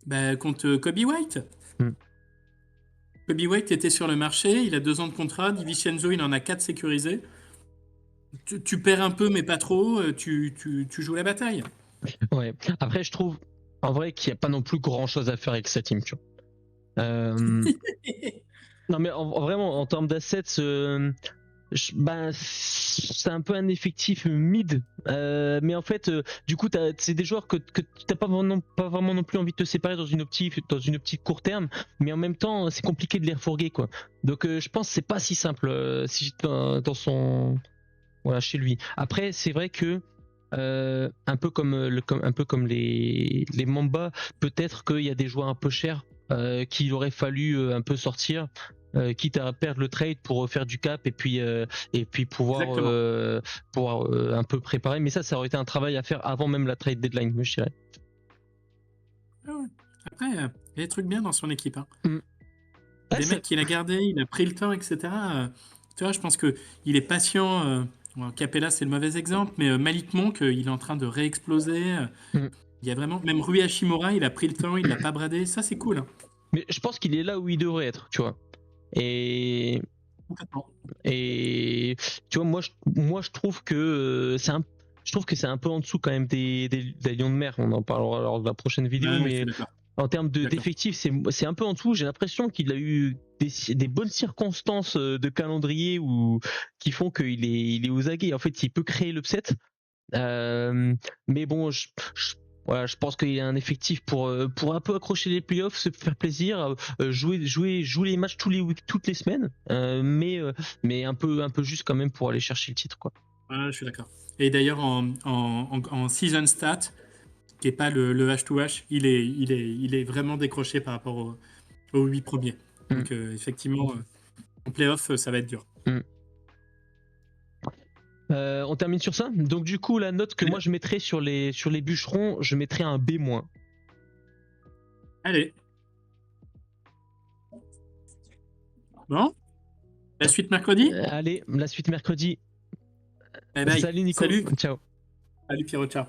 Bah, contre Kobe White. Hmm. Kobe White était sur le marché, il a 2 ans de contrat, DiVincenzo, il en a 4 sécurisés. Tu perds un peu, mais pas trop, tu joues la bataille. Ouais. Après, je trouve en vrai qu'il n'y a pas non plus grand chose à faire avec sa team. Tu vois. Non, mais vraiment, en termes d'assets, bah, c'est un peu un effectif mid. Mais en fait, du coup, c'est des joueurs que t'as pas vraiment non plus envie de te séparer dans une optique court terme. Mais en même temps, c'est compliqué de les refourguer, quoi. Donc, je pense que c'est pas si simple si, dans son. Voilà, chez lui. Après, c'est vrai que un peu comme, un peu comme les Mamba, peut-être qu'il y a des joueurs un peu chers qu'il aurait fallu un peu sortir, quitte à perdre le trade pour faire du cap et puis Exactement. pouvoir un peu préparer. Mais ça aurait été un travail à faire avant même la trade deadline, je dirais. Ah ouais. Après, il y a des trucs bien dans son équipe, hein. Mm. Ouais, Des mecs qu'il a gardés, il a pris le temps, etc. Tu vois, je pense que il est patient. Bon, Capella, c'est le mauvais exemple, mais Malik Monk, il est en train de réexploser. mm. Il y a vraiment, même Rui Hachimura, il a pris le temps, il l'a pas bradé. Ça, c'est cool, hein. Mais je pense qu'il est là où il devrait être, tu vois. Et Complètement. Et tu vois, moi, je trouve que c'est un peu en dessous quand même des Lions de mer. On en parlera lors de la prochaine vidéo, Ouais, ouais, je mais suis d'accord. en termes D'accord. d'effectifs, c'est un peu en dessous. J'ai l'impression qu'il a eu des bonnes circonstances de calendrier qui font qu'il est aux aguets. En fait, il peut créer l'upset. Euh, mais bon, voilà, je pense qu'il y a un effectif pour un peu accrocher les playoffs, se faire plaisir, jouer les matchs toutes les semaines, mais un peu juste quand même pour aller chercher le titre, quoi. Ouais, je suis d'accord. Et d'ailleurs, en season stat, qui est pas le H2H, il est vraiment décroché par rapport aux 8 premiers. Mm, Donc, effectivement, en playoff, ça va être dur. mm. On termine sur ça. Donc du coup, la note que moi je mettrais sur les bûcherons, je mettrais un B-. Allez, bon, la suite mercredi? Allez, la suite mercredi. Bye bye. Salut Nico, Salut. ciao. Salut Pierrot, ciao.